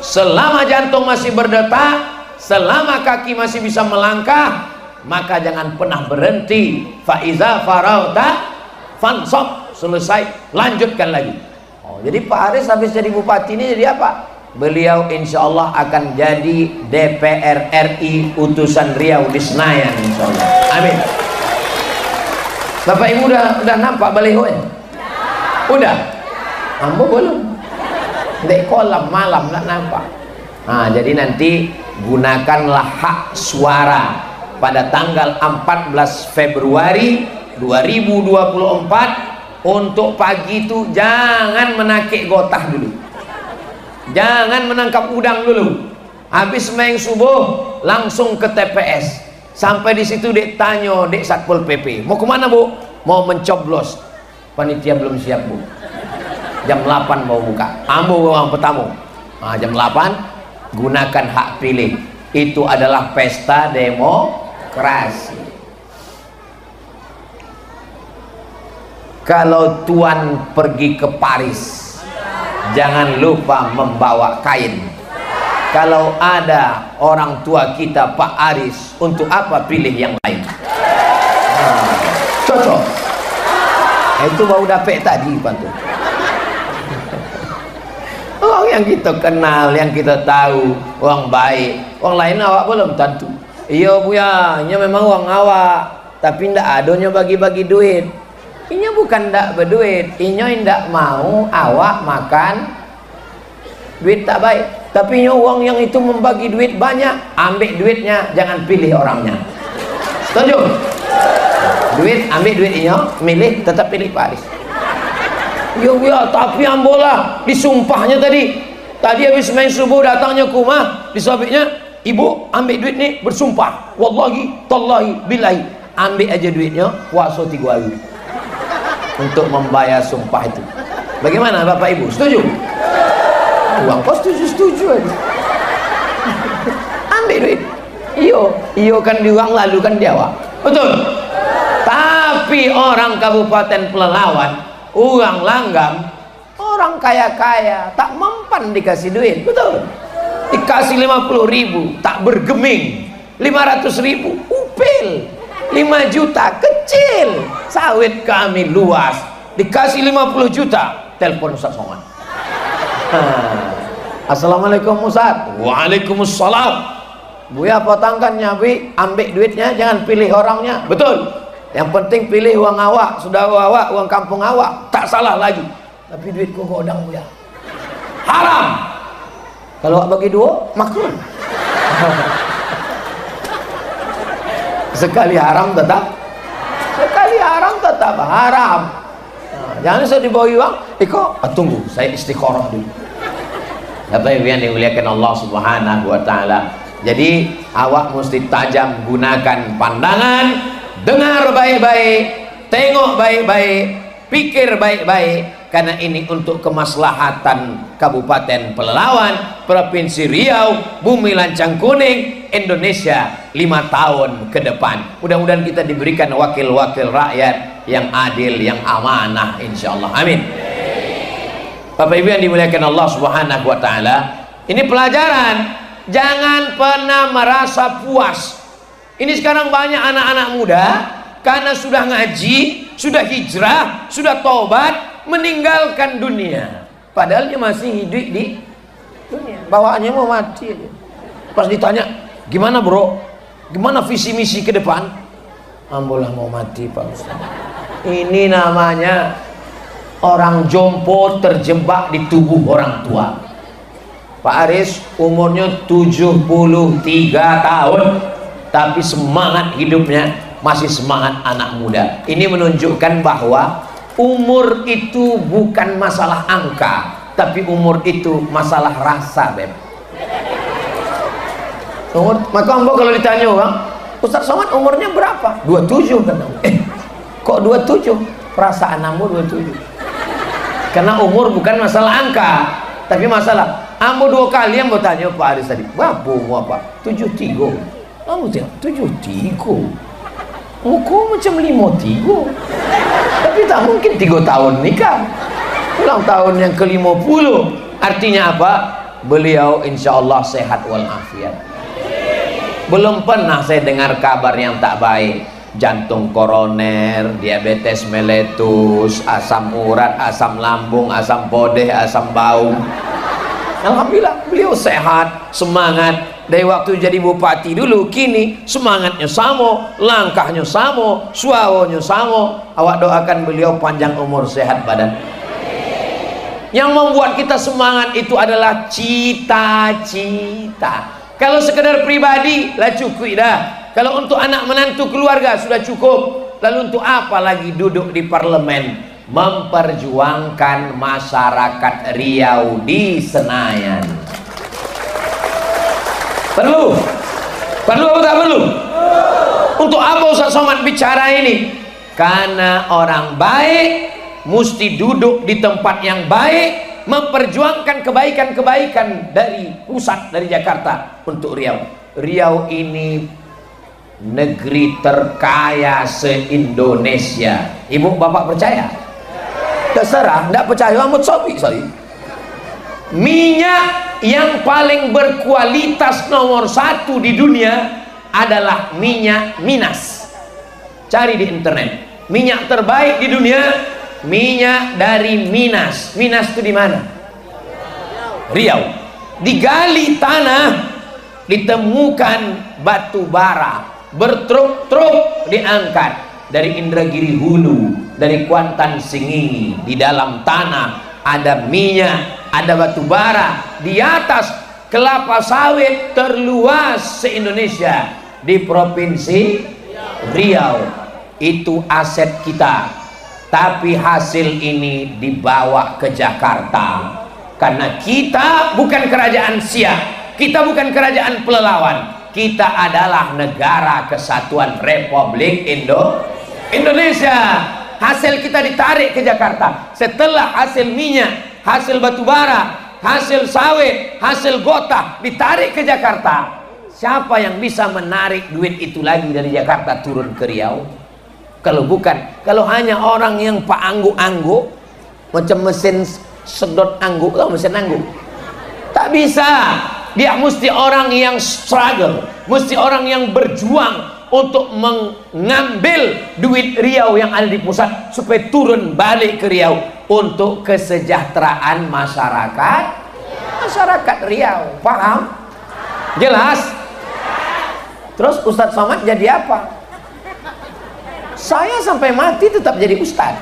Speaker 1: selama jantung masih berdetak, selama kaki masih bisa melangkah, maka jangan pernah berhenti. Fa iza farauta fansab, selesai lanjutkan lagi. Oh, jadi Pak Aris habis jadi bupati ini jadi apa? Beliau insya Allah akan jadi DPR RI utusan Riau di Senayan insya Allah. Amin. Bapak Ibu udah nampak balihonya? Udah? Ambo belum? Dek kolam malam nggak nampak. Nah, jadi nanti gunakanlah hak suara pada tanggal 14 Februari 2024. Untuk pagi itu jangan menakik gotah dulu, jangan menangkap udang dulu. Habis main subuh langsung ke TPS. Sampai di situ dek tanya dek Satpol PP, mau kemana Bu? Mau mencoblos. Panitia belum siap Bu, jam 8 mau buka. Ambo orang pertama. Nah, jam 8 gunakan hak pilih. Itu adalah pesta demokrasi. Kalau Tuan pergi ke Paris, jangan lupa membawa kain. Kalau ada orang tua kita Pak Aris, untuk apa pilih yang lain? Cocok. Itu bau dapet tadi Pak tuh. Orang yang kita kenal, yang kita tahu, orang baik. Orang lain awak belum tentu. Iya buya, ini memang orang awak, tapi ndak adanya bagi-bagi duit. Ini bukan ndak berduit, ini ndak mau awak makan duit tak baik. Tapi ini uang yang itu membagi duit banyak, ambil duitnya, jangan pilih orangnya. Setuju? Duit, ambil duit ini, milih, tetap pilih Pak Aris. Ya, tapi ambolah disumpahnya tadi habis main subuh datangnya ke rumah, disabitnya, ibu ambil duit nih, bersumpah wallahi tallahi billahi, ambil aja duitnya, puasa 3 hari untuk membayar sumpah itu. Bagaimana Bapak Ibu, setuju? Uang kos setuju aja. Ambil duit, iyo kan di uang, lalu kan dia wak, betul. Tapi orang Kabupaten Pelalawan, orang Langgam, orang kaya-kaya, tak mempan dikasih duit, betul. Dikasih 50.000 tak bergeming, 500.000 upil, 5 juta kecil, sawit kami luas, dikasih 50 juta, telepon Ustaz Somad. Assalamualaikum Ustaz. Waalaikumsalam. Buya potongkannya Bi, ambil duitnya, jangan pilih orangnya, betul. Yang penting pilih uang awak, sudah awak, uang kampung awak, tak salah lagi. Tapi duitku godang Buya, haram. Kalau awak bagi 2, makruh. Sekali haram tetap haram. Nah, jangan saya dibawa uang, tunggu, saya istiqoroh dulu. Bapak Ibu yang dimuliakan Allah Subhanahu wa Ta'ala. Jadi awak mesti tajam, gunakan pandangan, dengar baik-baik, tengok baik-baik, pikir baik-baik, karena ini untuk kemaslahatan Kabupaten Pelalawan, Provinsi Riau, Bumi Lancang Kuning, Indonesia 5 tahun ke depan. Mudah-mudahan kita diberikan wakil-wakil rakyat yang adil, yang amanah, insyaallah. Amin. Bapak Ibu yang dimuliakan Allah Subhanahu wa Ta'ala, ini pelajaran. Jangan pernah merasa puas. Ini sekarang banyak anak-anak muda karena sudah ngaji, sudah hijrah, sudah tobat, meninggalkan dunia. Padahal dia masih hidup di dunia. Bawaannya mau mati aja. Pas ditanya, gimana bro? Gimana visi misi ke depan? Ambolah mau mati Pak Ustaz. Ini namanya orang jompo terjebak di tubuh orang tua. Pak Aris umurnya 73 tahun, tapi semangat hidupnya masih semangat anak muda. Ini menunjukkan bahwa umur itu bukan masalah angka, tapi umur itu masalah rasa, Beb. Maka ambo kalau ditanya orang, Ustaz Somad umurnya berapa? 27 kan? Kok 27? Perasaan ambo 27. Karena umur bukan masalah angka, tapi masalah. Ambo 2 kali yang bertanya Pak Aris tadi, babu mau apa? 73. Ambo tengok 73. Muka macam 53. Tapi tak mungkin 3 tahun nikah. Ulang tahun yang ke-50. Artinya apa? Beliau insyaallah sehat walafiat. Belum pernah saya dengar kabar yang tak baik. Jantung koroner, diabetes meletus, asam urat, asam lambung, asam podeh, asam bau. Alhamdulillah beliau sehat, semangat. Dari waktu jadi bupati dulu, kini semangatnya sama, langkahnya sama, suaranya sama. Awak doakan beliau panjang umur, sehat badan. Yang membuat kita semangat itu adalah cita-cita. Kalau sekedar pribadi lah cukup dah. Kalau untuk anak menantu keluarga sudah cukup. Lalu untuk apa lagi duduk di parlemen memperjuangkan masyarakat Riau di Senayan? Perlu atau tak perlu? Untuk apa Ustaz Somad bicara ini? Karena orang baik mesti duduk di tempat yang baik, memperjuangkan kebaikan-kebaikan dari pusat, dari Jakarta untuk Riau. Riau ini negeri terkaya se-Indonesia. Ibu bapak percaya? Terserah, tidak percaya amat sobi saya. Minyak yang paling berkualitas nomor 1 di dunia adalah minyak Minas. Cari di internet. Minyak terbaik di dunia minyak dari Minas. Minas itu di mana? Riau. Digali tanah, ditemukan batu bara, bertruk-truk diangkat dari Indragiri Hulu, dari Kuantan Singingi. Di dalam tanah ada minyak, ada batu bara. Di atas kelapa sawit terluas se-Indonesia di provinsi Riau. Itu aset kita. Tapi hasil ini dibawa ke Jakarta karena kita bukan kerajaan Siak, kita bukan kerajaan Pelelawan, kita adalah Negara Kesatuan Republik Indonesia. Hasil kita ditarik ke Jakarta. Setelah hasil minyak, hasil batu bara, hasil sawit, hasil gotah ditarik ke Jakarta, siapa yang bisa menarik duit itu lagi dari Jakarta turun ke Riau? Kalau bukan, kalau hanya orang yang pak angguk-angguk, macam mesin sedot angguk, tau mesin angguk, tak bisa. Dia mesti orang yang struggle, mesti orang yang berjuang untuk mengambil duit Riau yang ada di pusat supaya turun balik ke Riau untuk kesejahteraan masyarakat Riau. Paham? Jelas? Terus Ustadz Somad jadi apa? Saya sampai mati tetap jadi ustadz.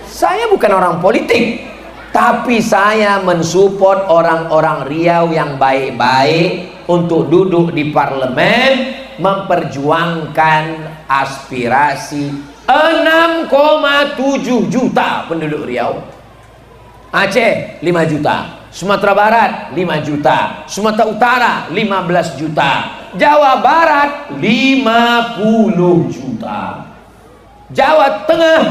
Speaker 1: Saya bukan orang politik, tapi saya mensupport orang-orang Riau yang baik-baik untuk duduk di parlemen memperjuangkan aspirasi 6,7 juta penduduk Riau. Aceh 5 juta, Sumatera Barat 5 juta, Sumatera Utara 15 juta, Jawa Barat 50 juta, Jawa Tengah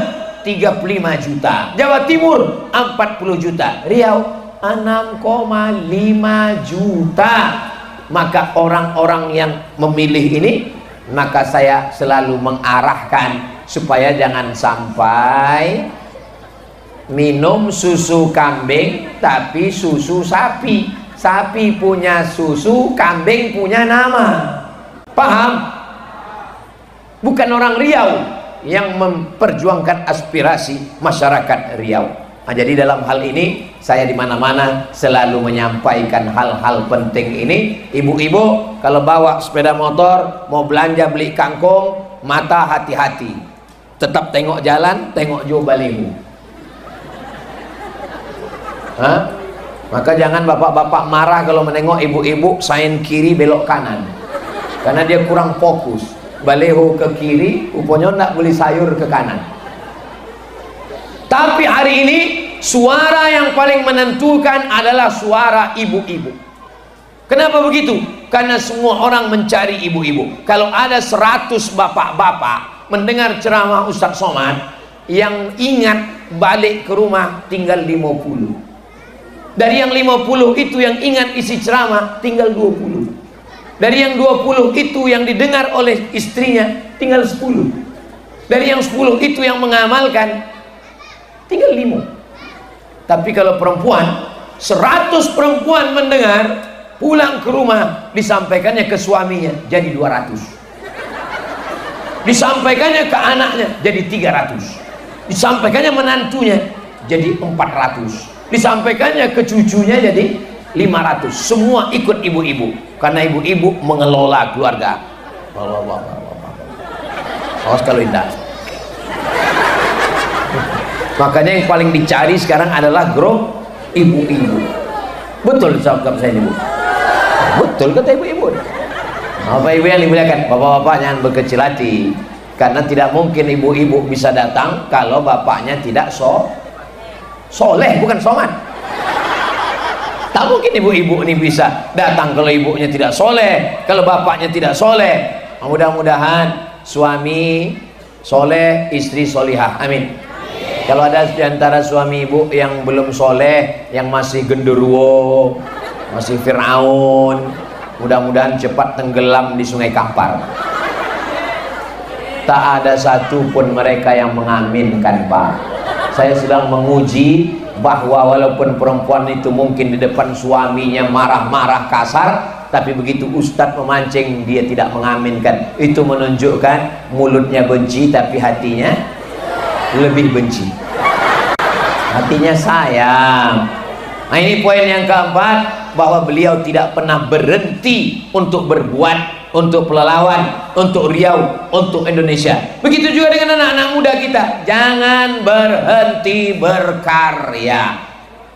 Speaker 1: 35 juta, Jawa Timur 40 juta, Riau 6,5 juta. Maka orang-orang yang memilih ini, maka saya selalu mengarahkan supaya jangan sampai minum susu kambing tapi susu sapi. Sapi punya susu, kambing punya nama. Paham? Bukan orang Riau yang memperjuangkan aspirasi masyarakat Riau. Nah, jadi dalam hal ini saya di mana-mana selalu menyampaikan hal-hal penting ini. Ibu-ibu kalau bawa sepeda motor mau belanja beli kangkung, mata hati-hati. Tetap tengok jalan, tengok jauh baliho. Hah? Maka jangan bapak-bapak marah kalau menengok ibu-ibu sain kiri belok kanan, karena dia kurang fokus. Baleho ke kiri, rupanya tidak beli sayur ke kanan. Tapi hari ini suara yang paling menentukan adalah suara ibu-ibu. Kenapa begitu? Karena semua orang mencari ibu-ibu. Kalau ada 100 bapak-bapak mendengar ceramah Ustadz Somad, yang ingat balik ke rumah tinggal 50. Dari yang 50 itu yang ingat isi ceramah tinggal 20. Dari yang 20 itu yang didengar oleh istrinya tinggal 10. Dari yang 10 itu yang mengamalkan tinggal 5. Tapi kalau perempuan, 100 perempuan mendengar, pulang ke rumah disampaikannya ke suaminya jadi 200. Disampaikannya ke anaknya jadi 300. Disampaikannya menantunya jadi 400. Disampaikannya ke cucunya jadi 500. Semua ikut ibu-ibu, karena ibu-ibu mengelola keluarga. Awas kalau indah. Makanya yang paling dicari sekarang adalah grup ibu-ibu. Betul sahabat saya ibu. Betul kata ibu-ibu. Bapak ibu yang dimuliakan, bapak-bapak jangan berkecil hati, karena tidak mungkin ibu-ibu bisa datang kalau bapaknya tidak soleh, bukan soman. Tak mungkin ibu-ibu ini bisa datang kalau ibunya tidak soleh, kalau bapaknya tidak soleh. Mudah-mudahan suami soleh, istri solihah. Amin. Kalau ada di antara suami ibu yang belum soleh, yang masih genderuwo, masih Fir'aun, mudah-mudahan cepat tenggelam di Sungai Kampar. Tak ada satupun mereka yang mengaminkan, Pak. Saya sedang menguji bahwa walaupun perempuan itu mungkin di depan suaminya marah-marah kasar, tapi begitu ustadz memancing dia tidak mengaminkan. Itu menunjukkan mulutnya benci tapi hatinya lebih benci, hatinya sayang. Nah, ini poin yang keempat, bahwa beliau tidak pernah berhenti untuk berbuat, untuk pelelawan, untuk Riau, untuk Indonesia. Begitu juga dengan anak-anak muda kita, jangan berhenti berkarya,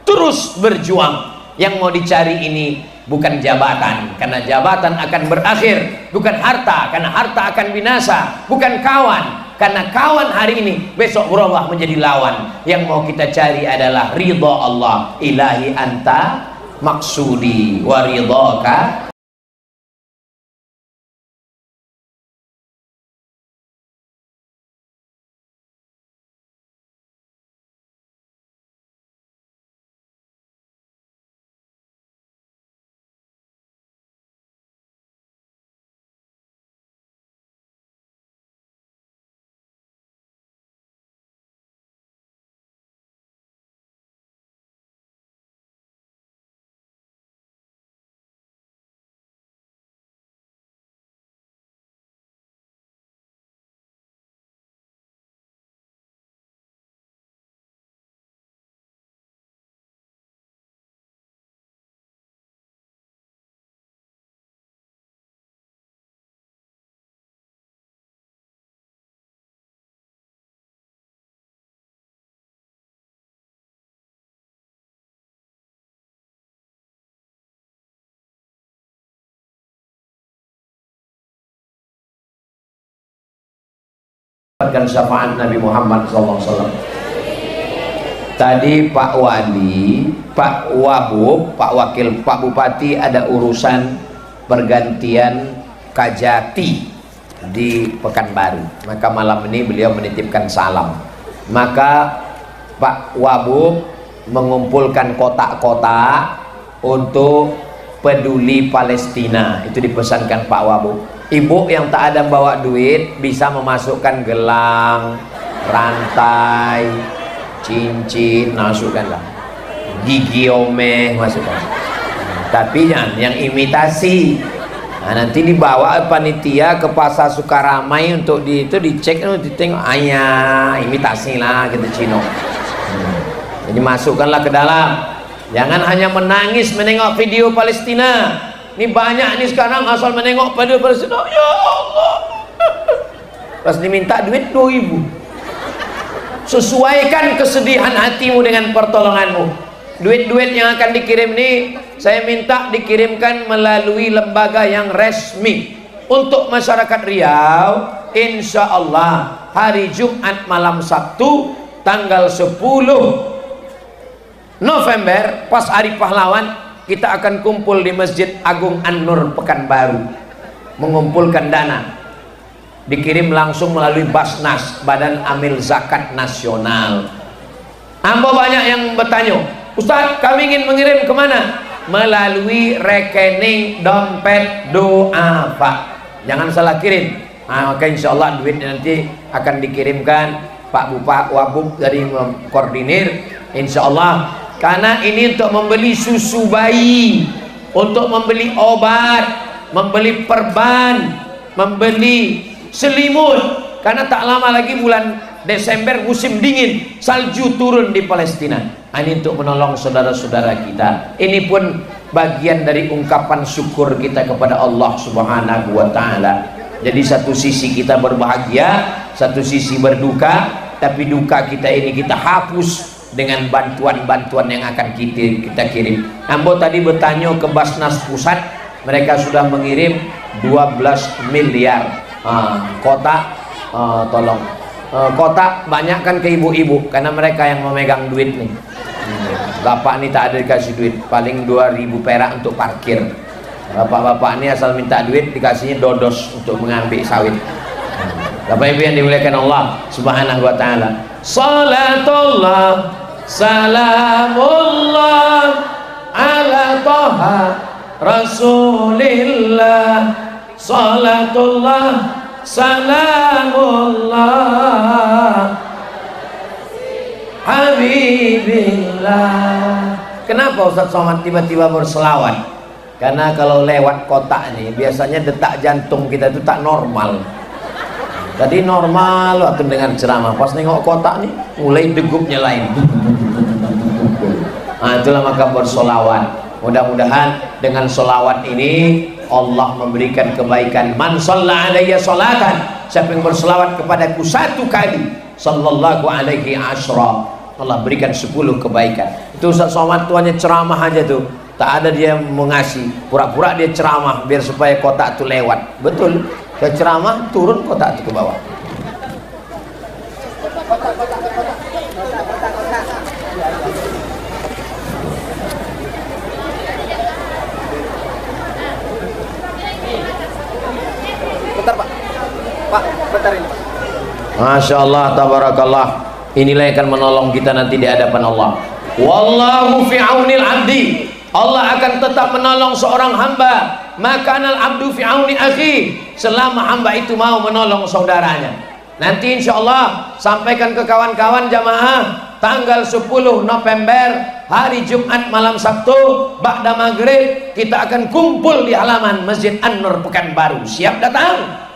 Speaker 1: terus berjuang. Yang mau dicari ini bukan jabatan, karena jabatan akan berakhir, bukan harta, karena harta akan binasa, bukan kawan, karena kawan hari ini besok berubah menjadi lawan. Yang mau kita cari adalah ridha Allah. Ilahi anta maksudi wa ridhaka dapatkan syafaat Nabi Muhammad SAW. Tadi Pak Wali, Pak Wabub, Pak Wakil, Pak Bupati ada urusan pergantian Kajati di Pekanbaru. Maka malam ini beliau menitipkan salam. Maka Pak Wabub mengumpulkan kotak-kotak untuk peduli Palestina. Itu dipesankan Pak Wabub. Ibu yang tak ada bawa duit bisa memasukkan gelang, rantai, cincin, masukkanlah. Gigi omeh masukkan. Tapi jangan yang imitasi. Nah, nanti dibawa panitia ke pasar Sukaramai untuk dicek, ditengok, ayah imitasi lah gitu Cino. Jadi masukkanlah ke dalam. Jangan hanya menangis menengok video Palestina. Ini banyak nih sekarang asal menengok pada Palestina, ya Allah. Pas diminta duit 2.000. Sesuaikan kesedihan hatimu dengan pertolonganmu. Duit-duit yang akan dikirim ini saya minta dikirimkan melalui lembaga yang resmi. Untuk masyarakat Riau, insya Allah hari Jumat malam Sabtu tanggal 10 November pas hari pahlawan, kita akan kumpul di Masjid Agung An-Nur Pekanbaru mengumpulkan dana, dikirim langsung melalui Basnas, Badan Amil Zakat Nasional. Ambo banyak yang bertanya, Ustaz kami ingin mengirim kemana? Melalui rekening dompet doa Pak, jangan salah kirim. Maka insya Allah duit nanti akan dikirimkan Pak Bupati Wabub dari koordinir insya Allah. Karena ini untuk membeli susu bayi, untuk membeli obat, membeli perban, membeli selimut. Karena tak lama lagi bulan Desember musim dingin, salju turun di Palestina. Ini untuk menolong saudara-saudara kita. Ini pun bagian dari ungkapan syukur kita kepada Allah Subhanahu wa Ta'ala. Jadi satu sisi kita berbahagia, satu sisi berduka, tapi duka kita ini kita hapus dengan bantuan-bantuan yang akan kita kirim. Ambo tadi bertanya ke Basnas Pusat, mereka sudah mengirim 12 miliar kotak. Tolong kotak banyak kan ke ibu-ibu, karena mereka yang memegang duit nih. Bapak ini tak ada dikasih duit, paling 2.000 perak untuk parkir. Bapak-bapak ini asal minta duit dikasihnya dodos untuk mengambil sawit. Bapak Ibu yang dimuliakan Allah Subhanahu wa Ta'ala, salatullah salamullah ala Toha Rasulillah, salatullah salamullah Habibillah Kenapa Ustaz Somad tiba-tiba berselawat? Karena kalau lewat kotak nih biasanya detak jantung kita itu tak normal. Tadi normal waktu dengar ceramah, pas nengok kotak nih mulai degupnya lain. Nah, itulah maka bersolawat. Mudah-mudahan dengan solawat ini Allah memberikan kebaikan. Man shalla alayya sholatan, siapa yang bersolawat kepadaku satu kali, sallallahu alaihi asyra, Allah berikan 10 kebaikan. Itu Ustaz Somad tuanya ceramah aja tuh, tak ada dia mengasih, pura-pura dia ceramah biar supaya kotak itu lewat. Betul, dia ceramah turun kotak itu ke bawah.
Speaker 2: Bentar Pak, bentar ini Pak.
Speaker 1: Masya Allah, tabarakallah. Inilah yang akan menolong kita nanti di hadapan Allah. Wallahu fi aunil abdi, Allah akan tetap menolong seorang hamba. Maka anal abdu fi auni akhi, selama hamba itu mau menolong saudaranya. Nanti insya Allah sampaikan ke kawan-kawan jamaah, tanggal 10 November hari Jumat malam Sabtu ba'da maghrib kita akan kumpul di halaman Masjid An-Nur Pekanbaru. Siap datang?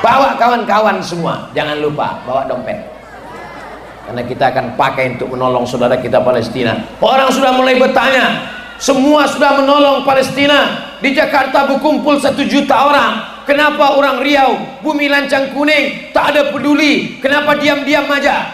Speaker 1: Bawa kawan-kawan semua, jangan lupa bawa dompet, karena kita akan pakai untuk menolong saudara kita Palestina. Orang sudah mulai bertanya, semua sudah menolong Palestina. Di Jakarta berkumpul 1 juta orang, kenapa orang Riau, Bumi Lancang Kuning tak ada peduli? Kenapa diam-diam aja?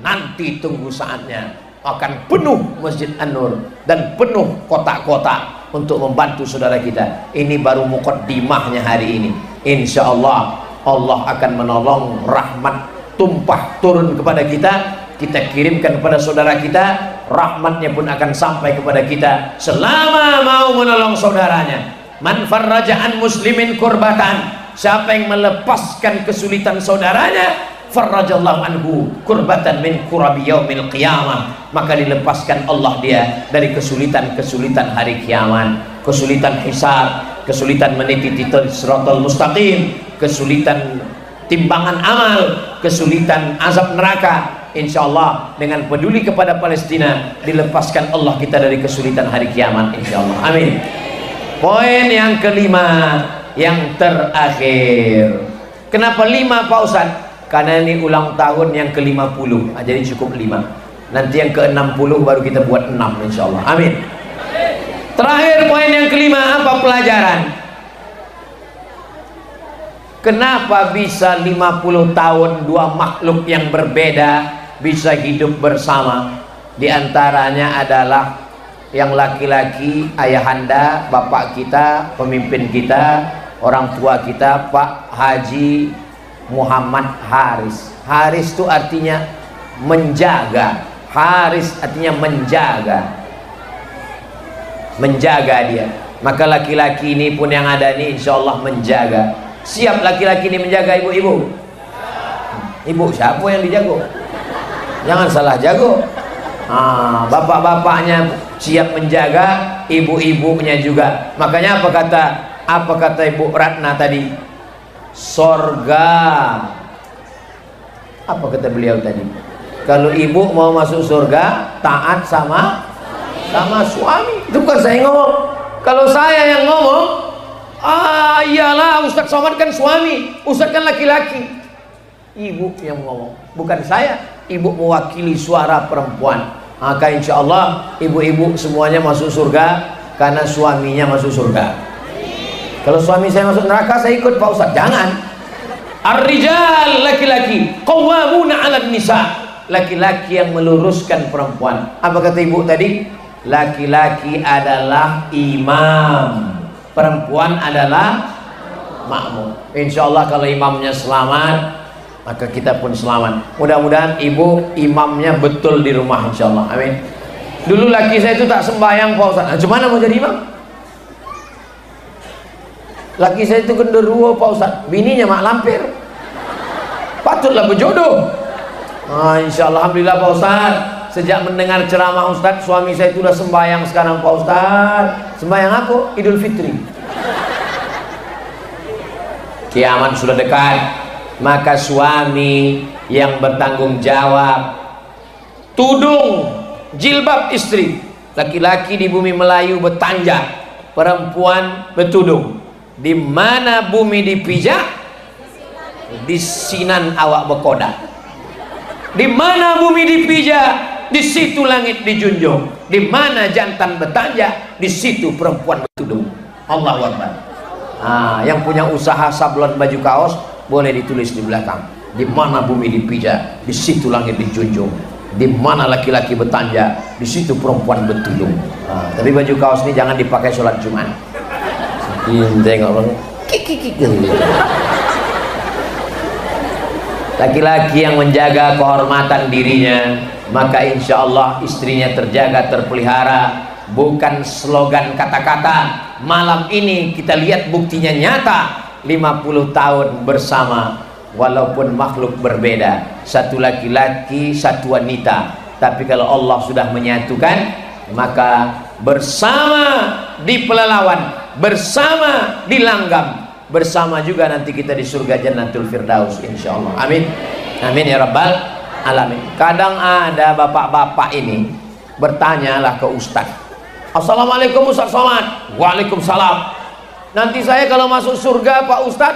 Speaker 1: Nanti tunggu saatnya akan penuh Masjid An-Nur dan penuh kota-kota untuk membantu saudara kita. Ini baru muqaddimahnya hari ini. Insya Allah Allah akan menolong, rahmat tumpah turun kepada kita, kita kirimkan kepada saudara kita, rahmatnya pun akan sampai kepada kita selama mau menolong saudaranya. Man farraja an muslimin kurbatan, siapa yang melepaskan kesulitan saudaranya, farrajallahu anhu kurbatan min kurabi yaumil qiyamah, maka dilepaskan Allah dia dari kesulitan-kesulitan hari kiamat, kesulitan hisab, kesulitan meniti titik siratal mustaqim, kesulitan timbangan amal, kesulitan azab neraka. Insya Allah dengan peduli kepada Palestina dilepaskan Allah kita dari kesulitan hari kiamat, insya Allah, amin. Poin yang kelima, yang terakhir. Kenapa 5 Pak Ustadz? Karena ini ulang tahun yang ke-50, jadi cukup 5. Nanti yang ke-60 baru kita buat 6, insya Allah, amin. Terakhir poin yang kelima, apa pelajaran? Kenapa bisa 50 tahun dua makhluk yang berbeda bisa hidup bersama? Di antaranya adalah yang laki-laki ayahanda, bapak kita, pemimpin kita, orang tua kita, Pak Haji Muhammad Haris. Haris itu artinya menjaga. Haris artinya menjaga dia. Maka laki-laki ini pun yang ada ini insya Allah menjaga. Siap laki-laki ini menjaga ibu-ibu? Ibu siapa yang dijago? Jangan salah jago. Bapak-bapaknya siap menjaga, ibu-ibunya juga. Makanya apa kata Ibu Ratna tadi? Sorga. Apa kata beliau tadi? Kalau ibu mau masuk surga, taat sama suami. Itu bukan saya ngomong. Kalau saya yang ngomong, iyalah Ustaz Somad kan suami, Ustaz kan laki-laki. Ibu yang ngomong, bukan saya. Ibu mewakili suara perempuan. Maka insya Allah ibu-ibu semuanya masuk surga karena suaminya masuk surga. Kalau suami saya masuk neraka, saya ikut Pak Ustaz. Jangan. Ar-rijal, laki-laki, qawwamuna 'alan nisa, laki-laki yang meluruskan perempuan. Apa kata ibu tadi? Laki-laki adalah imam, perempuan adalah makmum. Insya Allah kalau imamnya selamat, maka kita pun selamat. Mudah-mudahan ibu imamnya betul di rumah, insya Allah, amin. Dulu laki saya itu tak sembahyang Pak Ustaz. Gimana mau jadi imam? Laki saya itu genderuwo Pak Ustaz, bininya mak lampir. Patutlah berjodoh. Insya Allah, alhamdulillah Pak Ustaz. Sejak mendengar ceramah Ustaz, suami saya itu sudah sembahyang sekarang Pak Ustaz. Sembahyang apa? Idul Fitri. Kiamat sudah dekat, maka suami yang bertanggung jawab tudung jilbab istri. Laki-laki di bumi Melayu bertanja, perempuan bertudung. Di mana bumi dipijak, di sinan awak berkodak. Di mana bumi dipijak, di situ langit dijunjung. Di mana jantan bertanja, di situ perempuan bertudung. Allahu Akbar. Yang punya usaha sablon baju kaos boleh ditulis di belakang. Di mana bumi dipijak, di situ langit dijunjung. Di mana laki-laki bertanja, di situ perempuan bertudung. Tapi baju kaos ini jangan dipakai sholat Jumat. Laki-laki yang menjaga kehormatan dirinya, maka insya Allah istrinya terjaga, terpelihara. Bukan slogan kata-kata. Malam ini kita lihat buktinya nyata. 50 tahun bersama, walaupun makhluk berbeda, satu laki-laki satu wanita, tapi kalau Allah sudah menyatukan, maka bersama di Pelalawan, bersama di Langgam, bersama juga nanti kita di surga Jannatul Firdaus insyaallah. Amin amin ya rabbal alamin. Kadang ada bapak-bapak ini bertanyalah ke ustaz, assalamualaikum Ustaz Somad. Waalaikumsalam. Nanti saya kalau masuk surga Pak Ustaz,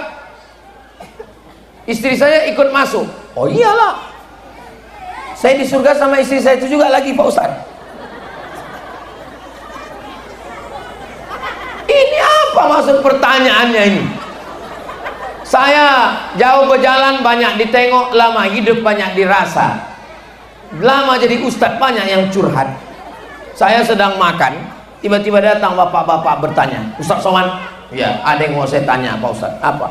Speaker 1: istri saya ikut masuk. Oh iyalah, saya di surga sama istri saya itu juga lagi Pak Ustaz. Ini apa maksud pertanyaannya ini? Saya jauh berjalan banyak ditengok, lama hidup banyak dirasa. Lama jadi ustadz banyak yang curhat. Saya sedang makan, tiba-tiba datang bapak-bapak bertanya, Ustaz Somad, ya ada yang mau saya tanya Pak Ustaz. Apa?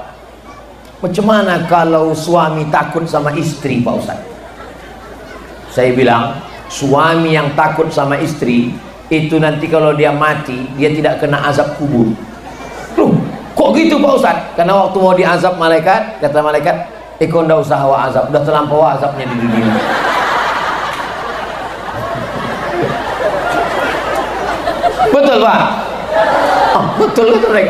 Speaker 1: Macam mana kalau suami takut sama istri Pak Ustaz? Saya bilang, suami yang takut sama istri itu nanti kalau dia mati, dia tidak kena azab kubur. Loh, kok gitu Pak Ustaz? Karena waktu mau diazab malaikat, kata malaikat, kau ndak usah hawa azab, udah terlampau azabnya di dunia. Betul Pak? Betul Rek.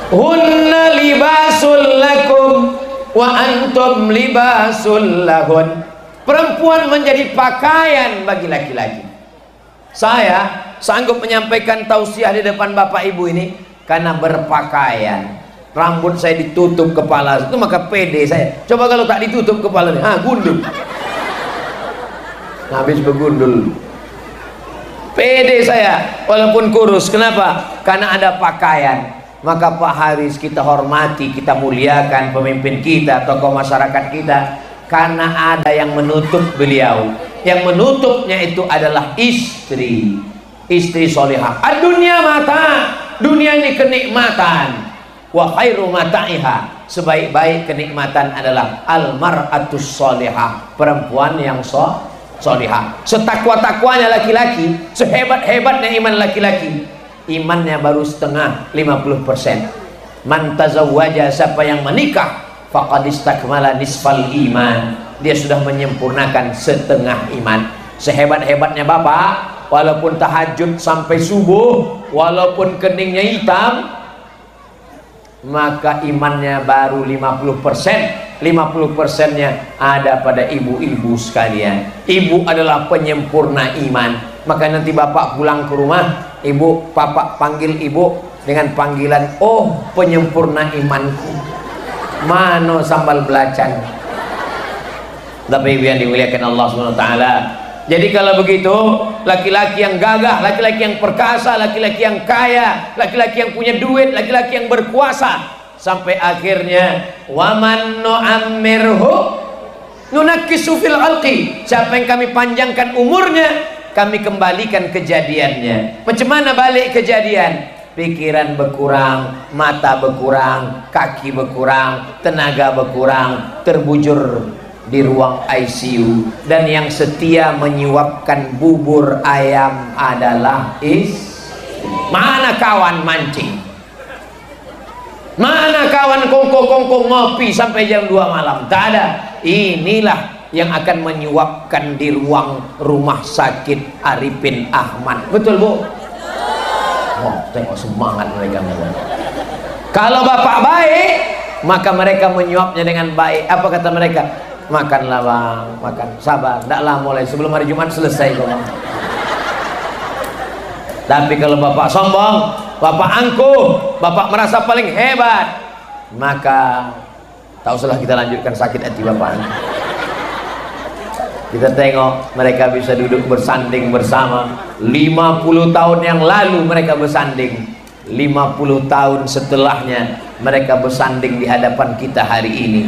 Speaker 1: Hunna libasul lakum wa antum libasul lahun. Perempuan menjadi pakaian bagi laki-laki. Saya sanggup menyampaikan tausiah di depan bapak ibu ini karena berpakaian. Rambut saya ditutup kepala itu maka pede saya. Coba kalau tak ditutup kepalanya, gundul. Habis bergundul. Pede saya walaupun kurus. Kenapa? Karena ada pakaian. Maka Pak Haris kita hormati, kita muliakan pemimpin kita, tokoh masyarakat kita, karena ada yang menutup beliau. Yang menutupnya itu adalah istri, istri solihah. Dunia mata, dunia ini kenikmatan. Wa khairu mata'iha, sebaik-baik kenikmatan adalah almar'atus solihah, perempuan yang solihah. Setakwa-takwanya laki-laki, sehebat-hebatnya iman laki-laki, imannya baru setengah, 50%. Man tazawwaja, siapa yang menikah, faqad istakmala nisfal iman, dia sudah menyempurnakan setengah iman. Sehebat-hebatnya bapak, walaupun tahajud sampai subuh, walaupun keningnya hitam, maka imannya baru 50%. 50%-nya ada pada ibu-ibu sekalian. Ibu adalah penyempurna iman. Maka nanti bapak pulang ke rumah, ibu, bapak panggil ibu dengan panggilan, oh penyempurna imanku, mano sambal belacan. Tapi ibu yang dimuliakan Allah SWT. Jadi kalau begitu, laki-laki yang gagah, laki-laki yang perkasa, laki-laki yang kaya, laki-laki yang punya duit, laki-laki yang berkuasa, sampai akhirnya waman nu'ammirhu nunakkisu fil khalqi, siapa yang kami panjangkan umurnya, kami kembalikan kejadiannya. Macam mana balik kejadian? Pikiran berkurang, mata berkurang, kaki berkurang, tenaga berkurang, terbujur di ruang ICU. Dan yang setia menyuapkan bubur ayam adalah mana kawan mancing? Mana kawan kongko-kongko ngopi sampai jam 2 malam? Tak ada. Inilah yang akan menyuapkan di ruang rumah sakit Arifin Ahmad. Betul Bu? Oh, tengok semangat mereka. Kalau bapak baik, maka mereka menyuapnya dengan baik. Apa kata mereka? Makanlah bang, makan, sabar, tidaklah mulai sebelum hari Jumat selesai kok bang. Tapi kalau bapak sombong, bapak angkuh, bapak merasa paling hebat, maka tak usahlah kita lanjutkan sakit hati bapak. Kita tengok mereka bisa duduk bersanding bersama. 50 tahun yang lalu mereka bersanding, 50 tahun setelahnya mereka bersanding di hadapan kita hari ini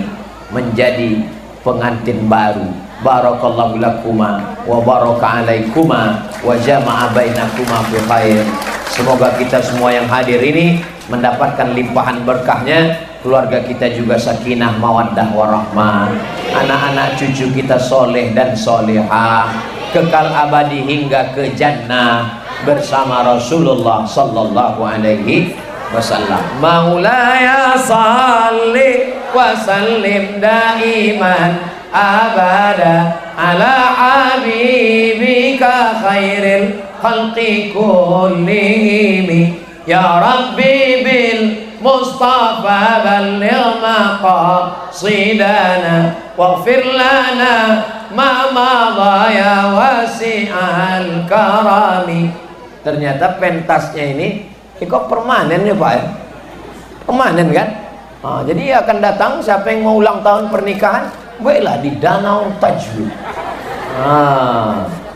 Speaker 1: menjadi pengantin baru. Barakallahu lakuma wa baraka alaikuma wa jama'a bainakuma fi khair. Semoga kita semua yang hadir ini mendapatkan limpahan berkahnya, keluarga kita juga sakinah mawaddah warahmah, anak-anak cucu kita soleh dan solehah, kekal abadi hingga ke jannah bersama Rasulullah sallallahu alaihi wasallam. Maulaya salli wa sallim daiman abada ala habibika khairil khalqi kullihim ya rabbi bil mustafa balligh maqasidana waghfir lana ma madha ya wasi'al karami. Ternyata pentasnya ini kok permanen ya Pak ya? Permanen kan? Jadi akan datang siapa yang mau ulang tahun pernikahan, baiklah di Danau Tajwid.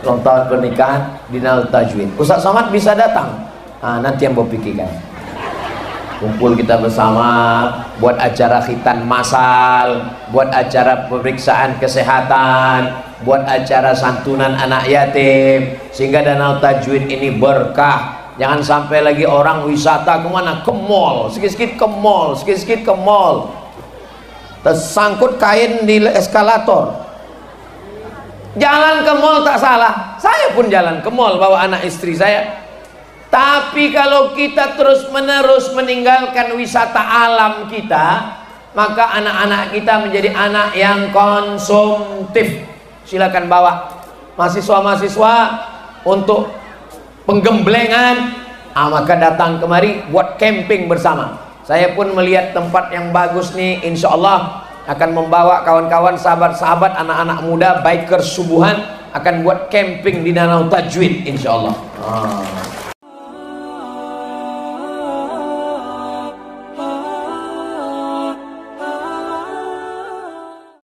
Speaker 1: Ulang tahun pernikahan di Danau Tajwid. Ustaz Somad bisa datang. Nanti yang mau pikirkan. Kumpul kita bersama, buat acara khitan masal, buat acara pemeriksaan kesehatan, buat acara santunan anak yatim, sehingga Danau Tajwid ini berkah. Jangan sampai lagi orang wisata kemana? Ke mall, sikit-sikit ke mall, sikit-sikit ke mall. Tersangkut kain di eskalator. Jalan ke mall tak salah. Saya pun jalan ke mall bawa anak istri saya. Tapi kalau kita terus-menerus meninggalkan wisata alam kita, maka anak-anak kita menjadi anak yang konsumtif. Silakan bawa mahasiswa-mahasiswa untuk penggemblengan, maka datang kemari buat camping bersama. Saya pun melihat tempat yang bagus nih, insya Allah akan membawa kawan-kawan, sahabat-sahabat, anak-anak muda, bikers subuhan akan buat camping di Danau Tajwid, insya Allah.